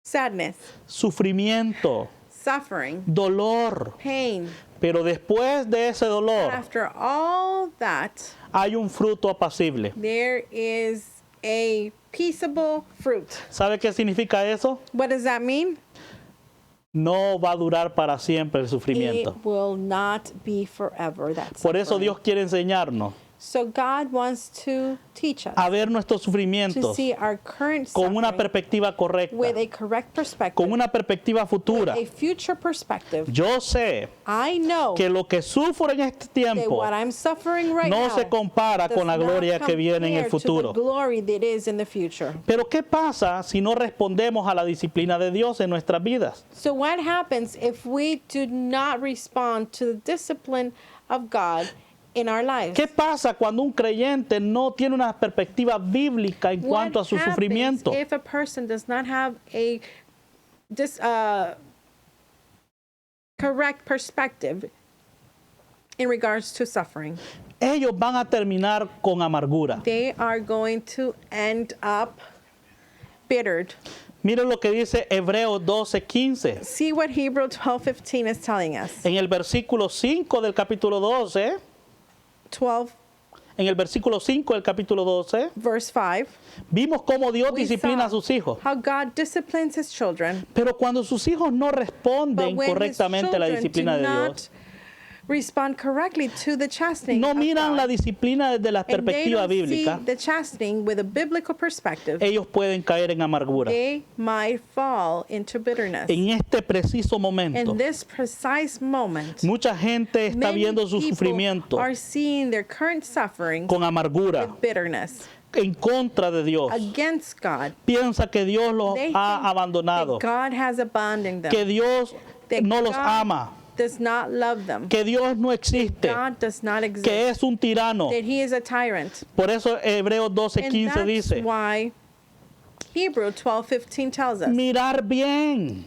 sadness, sufrimiento, suffering, dolor. pain. Pero después de ese But dolor after all that, hay un fruto apacible. there is a peaceable fruit. ¿Sabe qué significa eso? What does that mean? No va a durar para siempre el sufrimiento. It will not be forever. That's Por eso Dios quiere enseñarnos So God wants to teach us a ver nuestros to sufrimientos see our current con una suffering perspectiva correcta, with a correct perspective, con una perspectiva futura. a future perspective. Yo sé I know que lo que sufro en este that tiempo what I'm suffering right no now se compara does con la not gloria que viene en el compare to futuro. the glory that is in the future. Pero ¿qué pasa si no respondemos a la disciplina de Dios en nuestras vidas? So what happens if we do not respond to the discipline of God in our lives? ¿Qué pasa cuando un creyente no tiene una perspectiva bíblica en What cuanto a su happens sufrimiento? if a person does not have a correct perspective in regards to suffering? Ellos van a terminar con amargura. They are going to end up bittered. Miren lo que dice Hebreos 12:15. See what Hebrew 12:15 is telling us. En el versículo 5 del capítulo 12, 12 en el versículo 5 del capítulo 12, verse 5. vimos cómo Dios We disciplina a saw sus hijos. how God disciplines his children. Pero cuando sus hijos no But responden when his correctamente a la children disciplina do de not Dios, respond correctly to the chastening no of miran God, la disciplina desde la and they perspectiva don't see bíblica, the chastening with a biblical perspective, ellos pueden caer en amargura. they might fall into bitterness. En este preciso momento, In this precise moment, mucha gente está many viendo su people sufrimiento are seeing their current suffering con amargura, with bitterness en contra de Dios. against God. Piensa que Dios los They ha think abandonado, that God has abandoned them, que Dios that no los God ama, does not love them, que Dios no existe, God does not exist, que es un tirano. that He is a tyrant. Por eso Hebreos And 12:15 that's dice, why Hebrew 12:15 tells us, mirar bien.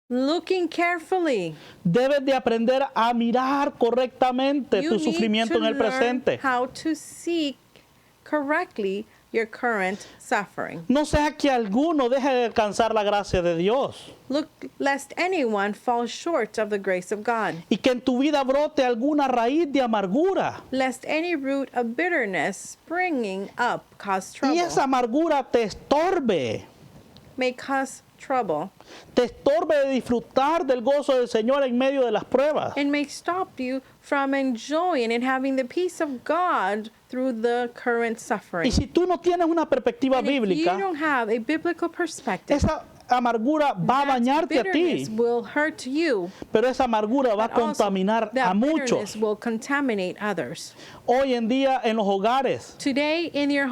looking carefully, Debes de aprender a mirar correctamente you tu need sufrimiento to en el learn presente. how to see correctly your current suffering. No sea que alguno deje de alcanzar la gracia de Dios Look, lest anyone fall short of the grace of God, y que en tu vida brote alguna raíz de amargura lest any root of bitterness springing up cause trouble, y esa amargura te estorbe, may cause trouble, te estorbe de disfrutar del gozo del Señor en medio de las pruebas. and may stop you from enjoying and having the peace of God through the current suffering. Y si tú no tienes una perspectiva And if you bíblica, don't have a biblical perspective, esa va amargura va a dañarte a ti, will hurt you. pero esa amargura va a But also, contaminar a that muchos. bitterness will contaminate others. Hoy en día en los hogares, Today in your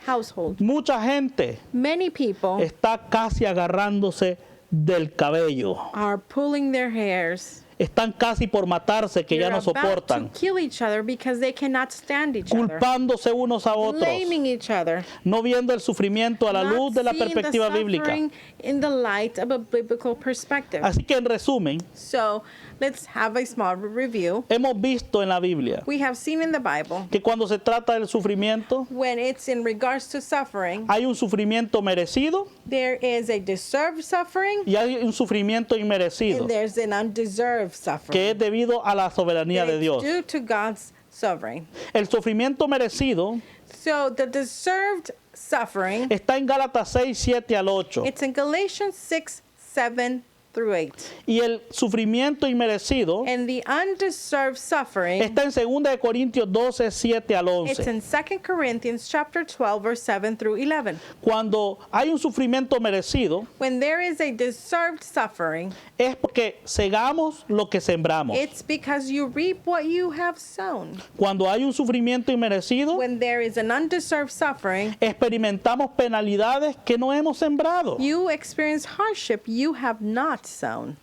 household, mucha gente many people está casi agarrándose del cabello. are pulling their hairs. Están casi por matarse que ya They're no about to soportan, kill each other because they cannot stand each other. culpándose unos a otros, Blaming each other. no viendo el sufrimiento a la Not luz de la seeing the perspectiva bíblica. suffering in the light of a biblical perspective. Así que en resumen, So let's have a small review. hemos visto en la Biblia We have seen in the Bible que cuando se trata del sufrimiento, when it's in regards to suffering, hay un sufrimiento merecido there is a deserved suffering y hay un sufrimiento inmerecido, and there's an undeserved que suffering. es debido a la soberanía That de it's Dios. due to God's sovereign. El sufrimiento merecido So the deserved suffering, está en Gálatas 6, 7 al 8. it's in Galatians 6, 7 through 8. Y el sufrimiento inmerecido And the undeserved suffering, está en 2 de Corintios 12, 7 al it's 11. in 2 Corinthians chapter 12, verse 7 through 11. Cuando hay un sufrimiento merecido, When there is a deserved suffering, es porque segamos lo que sembramos. it's because you reap what you have sown. Cuando hay un sufrimiento inmerecido, When there is an undeserved suffering, experimentamos penalidades que no hemos sembrado. you experience hardship you have not sown.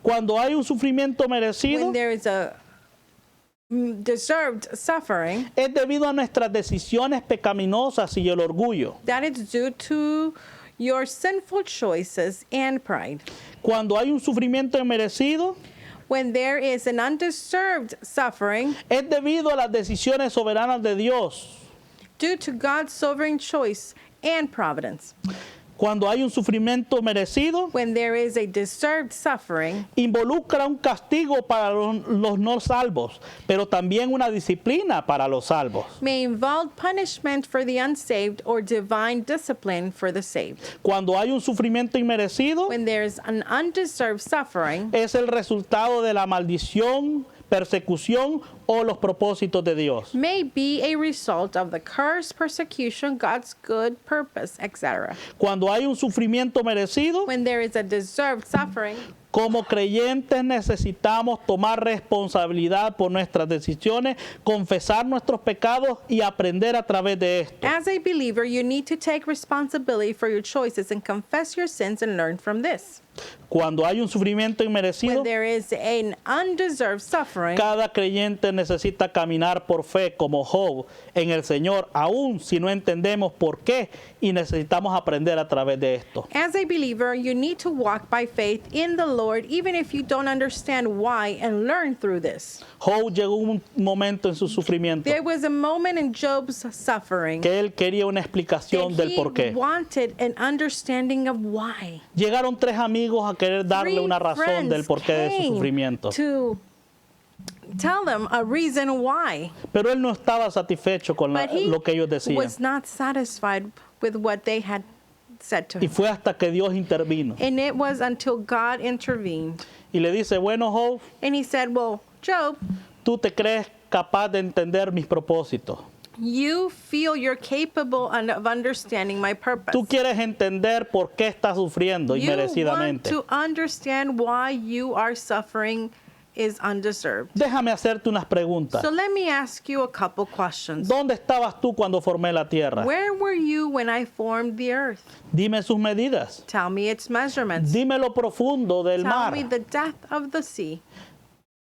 Cuando hay un sufrimiento merecido, When there is a deserved suffering, es debido a nuestras decisiones pecaminosas y el orgullo. that is due to your sinful choices and pride. Cuando hay un sufrimiento inmerecido, When there is an undeserved suffering, es debido a las decisiones soberanas de Dios. due to God's sovereign choice and providence. Cuando hay un sufrimiento merecido, When there is a deserved suffering, involucra un castigo para los no salvos, pero también una disciplina para los salvos. may involve punishment for the unsaved or divine discipline for the saved. Cuando hay un sufrimiento inmerecido, When there is an undeserved suffering, es el resultado de la maldición, persecución o los propósitos de Dios. may be a result of the curse, persecution, God's good purpose, etc. Cuando hay un sufrimiento merecido, When there is a deserved suffering, como creyentes necesitamos tomar responsabilidad por nuestras decisiones, confesar nuestros pecados y aprender a través de esto. as a believer, you need to take responsibility for your choices and confess your sins and learn from this. Cuando hay un sufrimiento inmerecido, When there is an undeserved suffering, cada creyente necesita caminar por fe como Job en el Señor, aun si no entendemos por qué, y necesitamos aprender a través de esto. as a believer, you need to walk by faith in the Lord, even if you don't understand why, and learn through this. Job llegó un momento en su sufrimiento There was a moment in Job's suffering que él quería una explicación that del por he qué. wanted an understanding of why. Llegaron 3 amigos a querer darle una razón del porqué de su came sufrimiento, to tell them a reason why, pero él no estaba satisfecho con but he lo que ellos decían. was not satisfied with what they had said to Y him. fue hasta que Dios intervino And it was until God intervened. y le dice, bueno, Job, And he said, well, Job, tú te crees capaz de entender mis propósitos. you feel you're capable of understanding my purpose. Tú quieres entender por qué estás sufriendo You want inmerecidamente. to understand why you are suffering is undeserved. Déjame hacerte unas preguntas. So let me ask you a couple questions. ¿Dónde estabas tú cuando formé la tierra? Where were you when I formed the earth? Dime sus medidas. Tell me its measurements. Dime lo profundo del Tell mar. me the depth of the sea.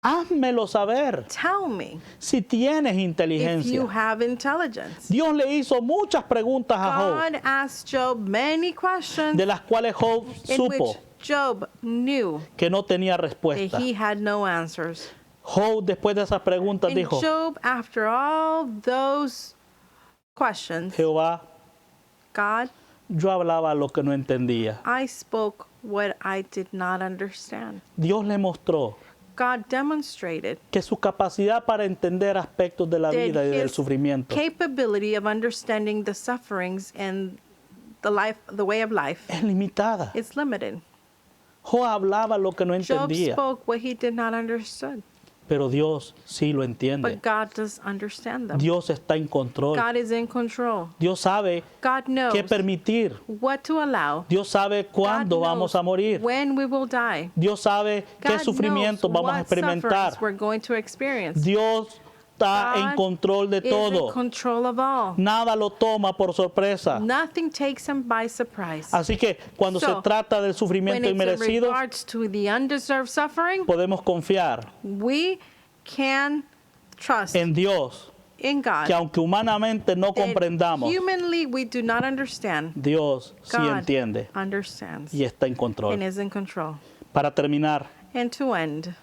Házmelo saber Tell me si tienes if inteligencia. you have intelligence. Dios le hizo muchas preguntas a Job, God asked Job many questions de las cuales Job in supo which Job knew que no tenía that respuesta. he had no answers. Job, después de esas preguntas, And dijo, Job, after all those questions, Jehová, God, yo hablaba lo que no entendía. I spoke what I did not understand. Dios le mostró God demonstrated que su capacidad para entender aspectos de la that vida y del his sufrimiento capability of understanding the sufferings and the way of life es limitada. is limited. Job hablaba lo que no Job entendía. spoke what he did not understand. Pero Dios sí lo entiende. but God does understand them. Dios está en control. God is in control. Dios sabe God knows qué permitir. what to allow. Dios sabe God cuándo vamos a knows morir. when we will die. Dios sabe qué God sufrimiento knows vamos a what experimentar. sufferings we're going to experience. Dios está en God control de is in todo. control of all. Nada lo toma por sorpresa. Nothing takes him by surprise. Así que cuando se So, trata del When sufrimiento it's in inmerecido, regards to the undeserved suffering, podemos confiar we can trust en Dios, in God. que aunque humanamente no that comprendamos, humanly we do not understand. Dios sí God entiende understands y está en and control. is in control. Para terminar, And to end,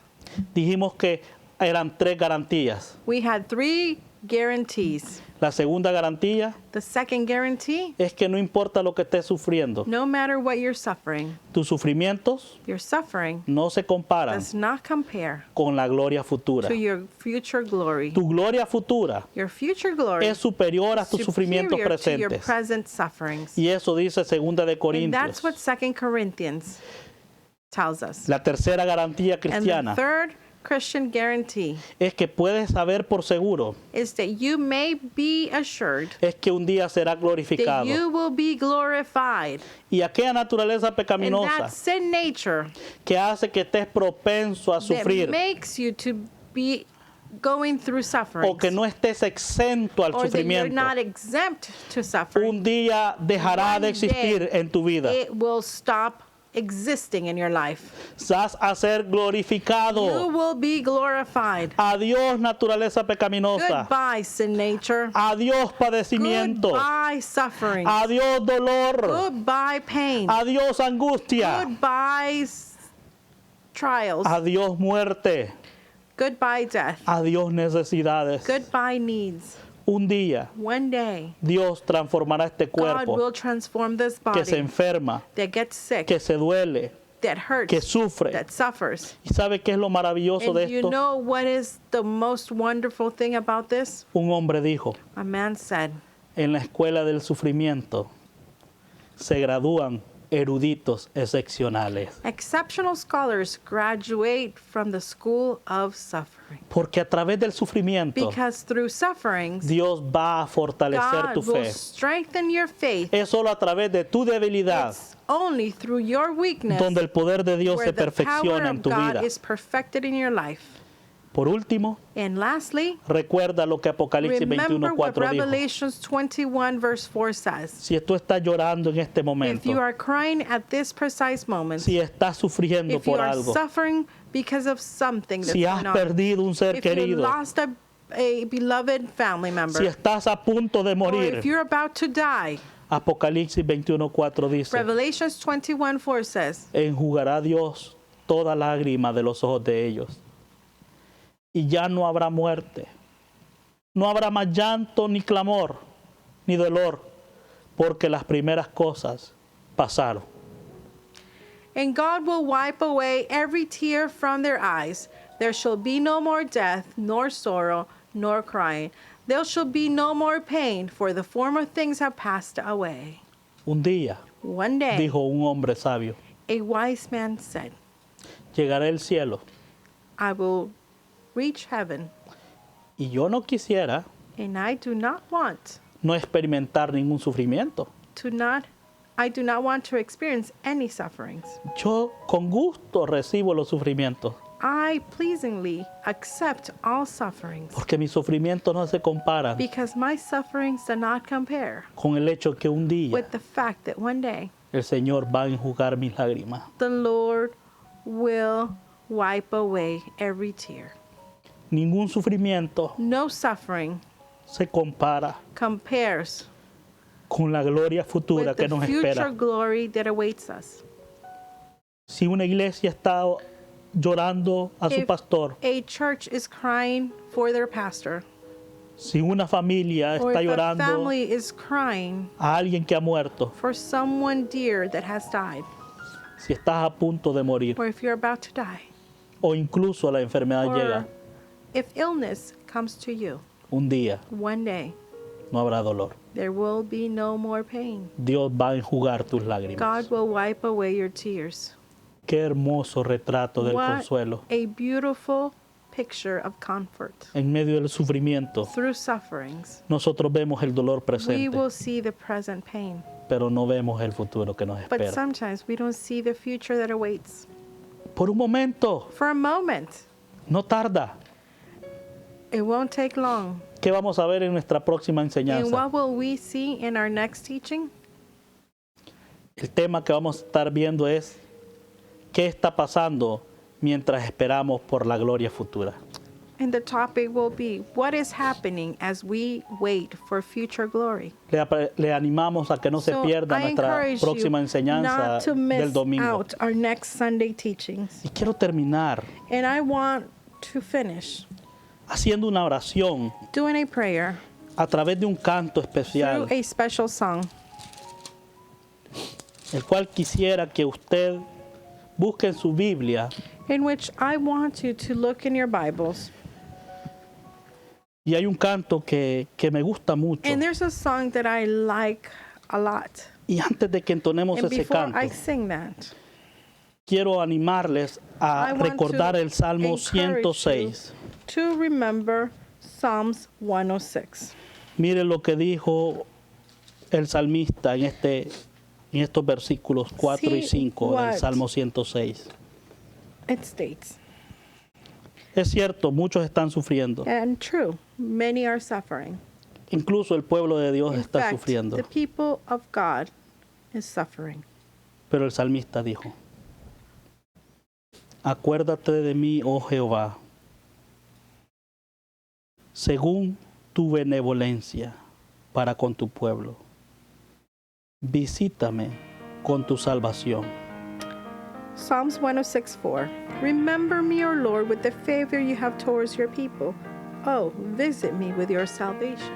dijimos que eran 3 garantías. we had 3 guarantees. La segunda garantía The second guarantee, es que no importa lo que estés sufriendo, no matter what you're suffering, tus sufrimientos your suffering no se comparan does not compare con la gloria futura. to your future glory. Tu gloria futura Your future glory es superior a tus sufrimientos superior to your presentes. present sufferings. Y eso dice segunda de And Corintios. that's what 2 Corinthians tells us. La tercera garantía And the cristiana third Christian guarantee es que puedes saber por seguro is that you may be assured es que un día será that glorificado. you will be glorified. Y aquella naturaleza And pecaminosa that sin nature que hace que estés propenso a that sufrir makes you to be going through suffering, o que no estés exento al or that you're sufrimiento, not exempt to suffering, un día dejará de one existir day en tu vida. it will stop existing in your life. Vas a ser You glorificado. will be glorified. Adiós naturaleza pecaminosa. Goodbye, sin nature. Adiós padecimiento. Goodbye, suffering. Adiós dolor. Goodbye, pain. Adiós angustia. Goodbye, trials. Adiós muerte. Goodbye, death. Adiós necesidades. Goodbye, needs. Un día One day, Dios transformará este God cuerpo will transform this que se body enferma, that gets sick, que se duele, that hurts, que sufre. that suffers. ¿Y sabe qué es lo maravilloso de And you esto? know what is the most wonderful thing about this? Un hombre dijo, A man said, en la escuela del sufrimiento se gradúan eruditos excepcionales. exceptional scholars graduate from the school of suffering. Porque a través del sufrimiento Because through sufferings, Dios va a fortalecer tu God will fe. strengthen your faith. Es solo a través de tu debilidad It's only through your weakness donde el poder de Dios where se the power perfecciona en of tu God vida. is perfected in your life. Por último, And lastly, recuerda lo que Apocalipsis remember what 21:4 dijo. Revelations 21 verse 4 says. Si tú estás llorando en este If momento, you are crying at this precise moment, si estás sufriendo if you por are algo, suffering because of something that's si has going on, perdido un ser if you querido, lost a beloved family member, si estás a punto de or morir, if you're about to die, Apocalipsis 21:4 dice, Revelations 21:4 says, enjugará Dios toda lágrima de los ojos de ellos. Y ya no habrá muerte, no habrá más llanto, ni clamor, ni dolor, porque las primeras cosas pasaron. and God will wipe away every tear from their eyes. There shall be no more death, nor sorrow, nor crying. There shall be no more pain, for the former things have passed away. Un día, One day, dijo un hombre sabio, a wise man said, llegaré al cielo, I will reach heaven, y yo no quisiera and I do not want no experimentar ningún sufrimiento. I do not want to experience any sufferings. Yo con gusto recibo los sufrimientos, I pleasingly accept all sufferings, porque mis sufrimientos no se comparan because my sufferings do not compare con el hecho que un día with the fact that one day el Señor va a enjugar mis lágrimas. the Lord will wipe away every tear. Ningún sufrimiento No suffering se compara compares con la gloria futura with que the nos future espera. glory that awaits us. Si una iglesia está llorando a su If pastor, a church is crying for their pastor, si una familia or está if a llorando family is crying a alguien que ha muerto, for someone dear that has died, si estás a punto de morir or if you're about to die, o incluso la enfermedad llega, or if illness comes to you, un día one day no habrá dolor. there will be no more pain. Dios va a enjugar tus lágrimas. God will wipe away your tears. Qué hermoso retrato del What consuelo. a beautiful picture of comfort. En medio del sufrimiento, Through sufferings, nosotros vemos el dolor we presente, will see the present pain. pero no vemos el futuro que nos But espera. sometimes we don't see the future that awaits. Por un momento, For a moment, no tarda. it won't take long. ¿Qué vamos a ver en nuestra próxima And enseñanza? what will we see in our next teaching? El tema que vamos a estar viendo es ¿qué está pasando mientras esperamos por la gloria futura? And the topic will be what is happening as we wait for future glory. Le animamos a que no se So pierda I nuestra encourage próxima you enseñanza not to del miss domingo. out our next Sunday teachings. Y quiero terminar And I want to finish haciendo una oración doing a prayer a través de un canto through especial, a special song, el cual quisiera que usted busque en su Biblia in which I want you to look in your Bibles. y hay un canto que me gusta mucho. And there's a song that I like a lot. Y antes de que entonemos And ese before canto, I sing that, quiero animarles I a want recordar to el Salmo encourage you 106. to remember Psalms 106. Mire lo que dijo el salmista en estos versículos 4 y See 5 del what- Salmo 106. It states, Es cierto, muchos están sufriendo. and true, many are suffering. Incluso el pueblo de Dios In está fact, sufriendo. the people of God is suffering. Pero el salmista dijo, acuérdate de mí, oh Jehová, según tu benevolencia para con tu pueblo. Visítame con tu salvación. Psalms 106:4. Remember me, O Lord, with the favor you have towards your people. Oh, visit me with your salvation.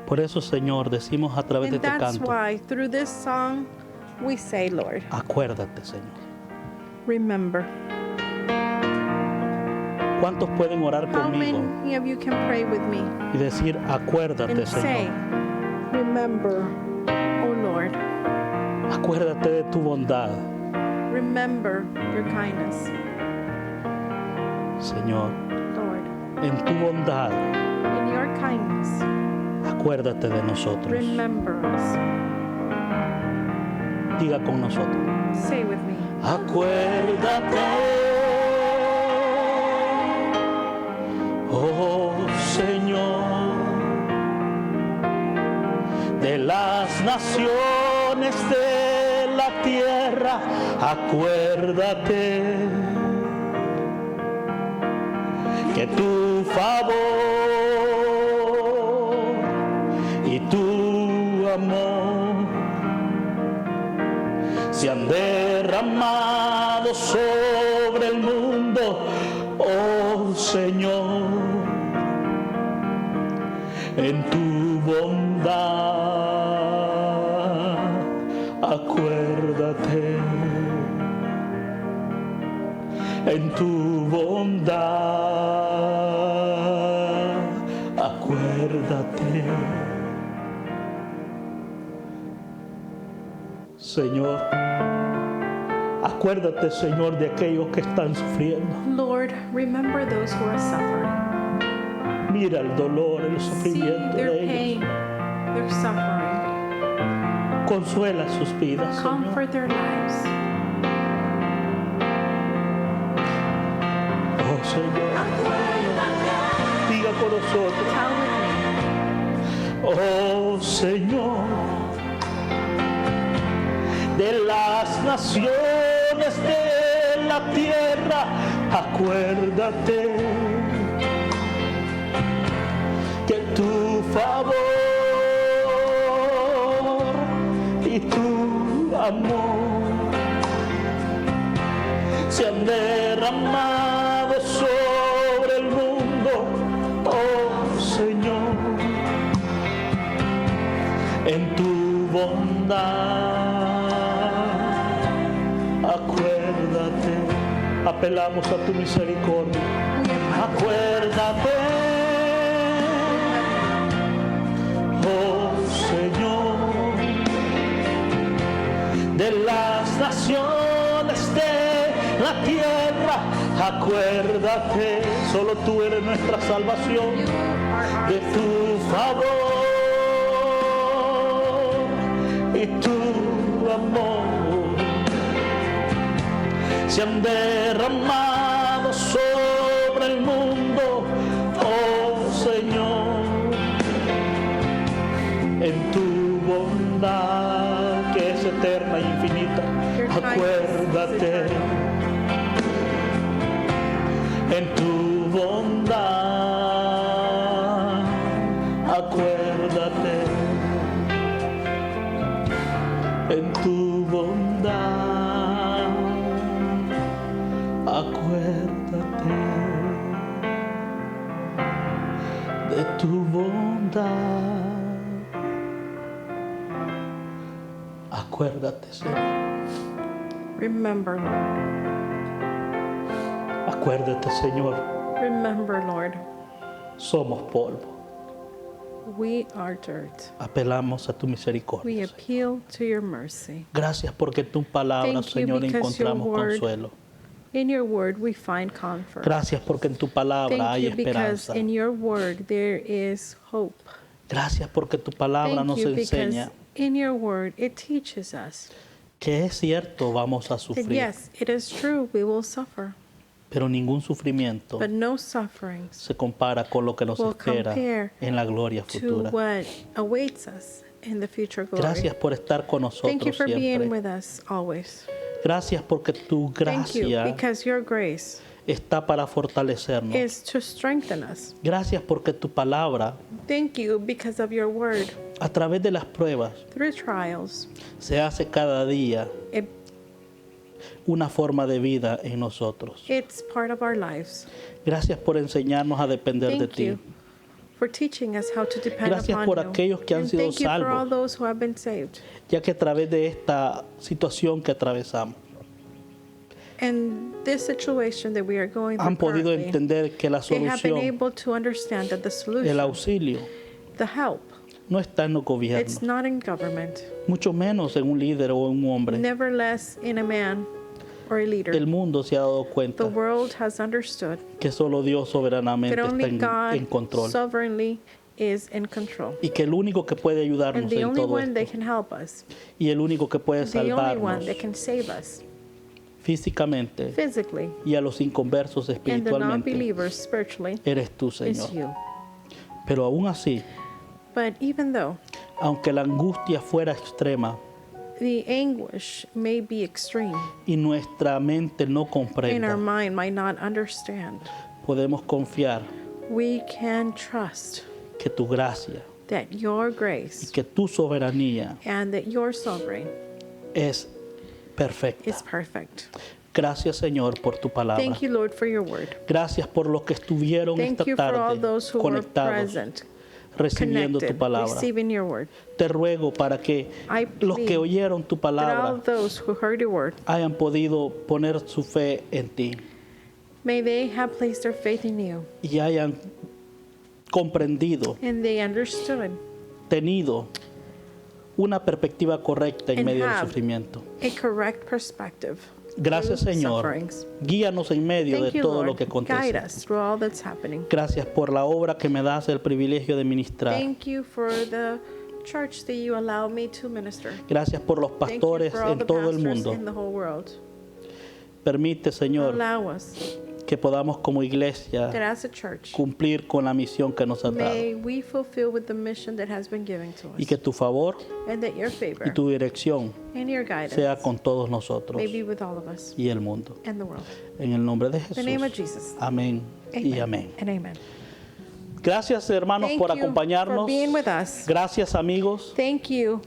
Por eso, Señor, decimos a través de And este that's canto, why through this song we say, Lord, acuérdate, Señor. remember. ¿Cuántos pueden orar How conmigo many of you can pray with me y decir, acuérdate, and say, Señor? remember, O Lord, Acuérdate de tu bondad, remember your kindness, Señor. Lord. En tu bondad, In your kindness, acuérdate de nosotros. remember us. Diga con nosotros. Say with me, Acuérdate, oh Señor, de las naciones de la tierra. Acuérdate que tu favor y tu amor se han derramado sobre el mundo, oh Señor, en tu bondad. Acuérdate, en tu bondad. Acuérdate, Señor. Acuérdate, Señor, de aquellos que están sufriendo. Lord, remember those who are suffering. Mira el dolor, el See sufrimiento their de ellos. pain, their suffering. Consuela sus vidas, Señor. Comfort their lives. Oh, Señor. Diga con nosotros. Tell with me, Oh, Señor. De las naciones de la tierra, acuérdate que tu favor y tu amor se han derramado sobre el mundo, oh Señor, en tu bondad. Acuérdate, apelamos a tu misericordia. Acuérdate, oh Señor, de las naciones de la tierra. Acuérdate, solo tú eres nuestra salvación, de tu favor y tu amor se han derramado sobre el mundo, oh Señor, en tu bondad que es eterna e infinita. Acuérdate en tu bondad, acuérdate en tu bondad, acuérdate de tu bondad. Acuérdate, Señor. Remember, Lord. Acuérdate, Señor. Remember, Lord. Somos polvo. We are dirt. Apelamos a tu misericordia. We Señor. appeal to your mercy. Gracias porque en tu palabra, Thank you Señor, because encontramos your word- consuelo. In your word, we find comfort. Gracias porque en tu palabra Thank hay you because esperanza. in your word there is hope. Gracias porque tu palabra Thank nos you enseña because in your word it teaches us que es cierto, vamos a that sufrir, yes, it is true, we will suffer, pero ningún sufrimiento but no sufferings se compara con lo que nos will espera compare en la gloria to futura. what awaits us in the future glory. Gracias por estar con Thank you nosotros for being siempre. with us always. Gracias porque tu Thank you gracia because your grace está para fortalecernos. is to strengthen us. Gracias porque tu palabra, Thank you because of your word a través de las pruebas, through trials. se hace cada día It, una forma de vida en nosotros. it's part of our lives. Gracias por enseñarnos a depender de Thank ti. you for teaching us how to depend Gracias upon por you. aquellos que han And sido thank you for all salvos. those who have been saved. Ya que a través de esta situación que atravesamos, And this situation that we are going through han podido currently, entender que la they have been solución, able to understand that the el solution, auxilio, the help, no está en los it's gobiernos, not in government, mucho menos en un líder o en un hombre. never less in a man or a leader. El mundo se ha dado The cuenta world has understood que solo Dios soberanamente that está only en God control sovereignly is in control. y que el único que puede And ayudarnos the en only todo one that esto can help us, y el único que puede the only one salvarnos that can save us físicamente physically y a los inconversos and the espiritualmente non-believers spiritually eres tú, is Señor. you. Pero aún así, But even though aunque la angustia fuera extrema the anguish may be extreme y nuestra mente no and our comprenda, mind might not understand, podemos confiar we can trust que tu gracia that your y grace que tu soberanía and that your sovereign es perfecta. is perfect. Gracias, Señor, por tu palabra. Thank you, Lord, for your word. Gracias por los que estuvieron Thank esta you for all tarde those who were conectados, present, recibiendo tu connected, palabra. receiving your word. Te ruego para que I los que plead oyeron tu That all palabra those who heard your word, hayan podido poner su fe en ti may they have placed their faith in you, y hayan comprendido, and they understood tenido una perspectiva correcta en And medio del have sufrimiento. a correct perspective. Gracias, through Señor. sufferings. Guíanos en medio Thank de you, todo lo Lord. que Guide acontece. us through all that's happening. Gracias por la obra que me das el privilegio de ministrar. Thank you for the church that you allow me to minister. Gracias por los Thank you pastores for all en the todo el pastors mundo. in the whole world. Permite, Señor, Allow us que podamos como that iglesia as a church, cumplir con la misión que nos has dado may we fulfill with the mission that has been given to y us, que tu favor and that your y favor tu dirección and your guidance sea con todos nosotros may be with all of us y el mundo. and the world. En el nombre de In the name of Jesús. Jesus. Amén y amén. And amen. Gracias, hermanos, Thank por you for acompañarnos. being with us. Gracias, amigos. Thank you.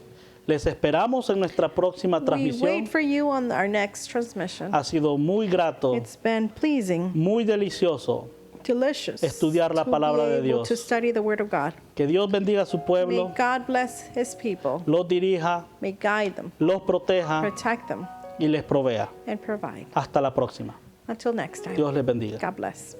Les esperamos en nuestra próxima We transmisión. wait for you on our next transmission. Ha sido muy grato, It's been pleasing, muy delicioso. delicious Estudiar la to palabra be de able Dios. to study the Word of God. Que Dios bendiga a su May pueblo, God bless His people. los dirija, May guide them, los proteja protect them, y les provea. and provide. Hasta la próxima. Until next time. Dios les bendiga. God bless.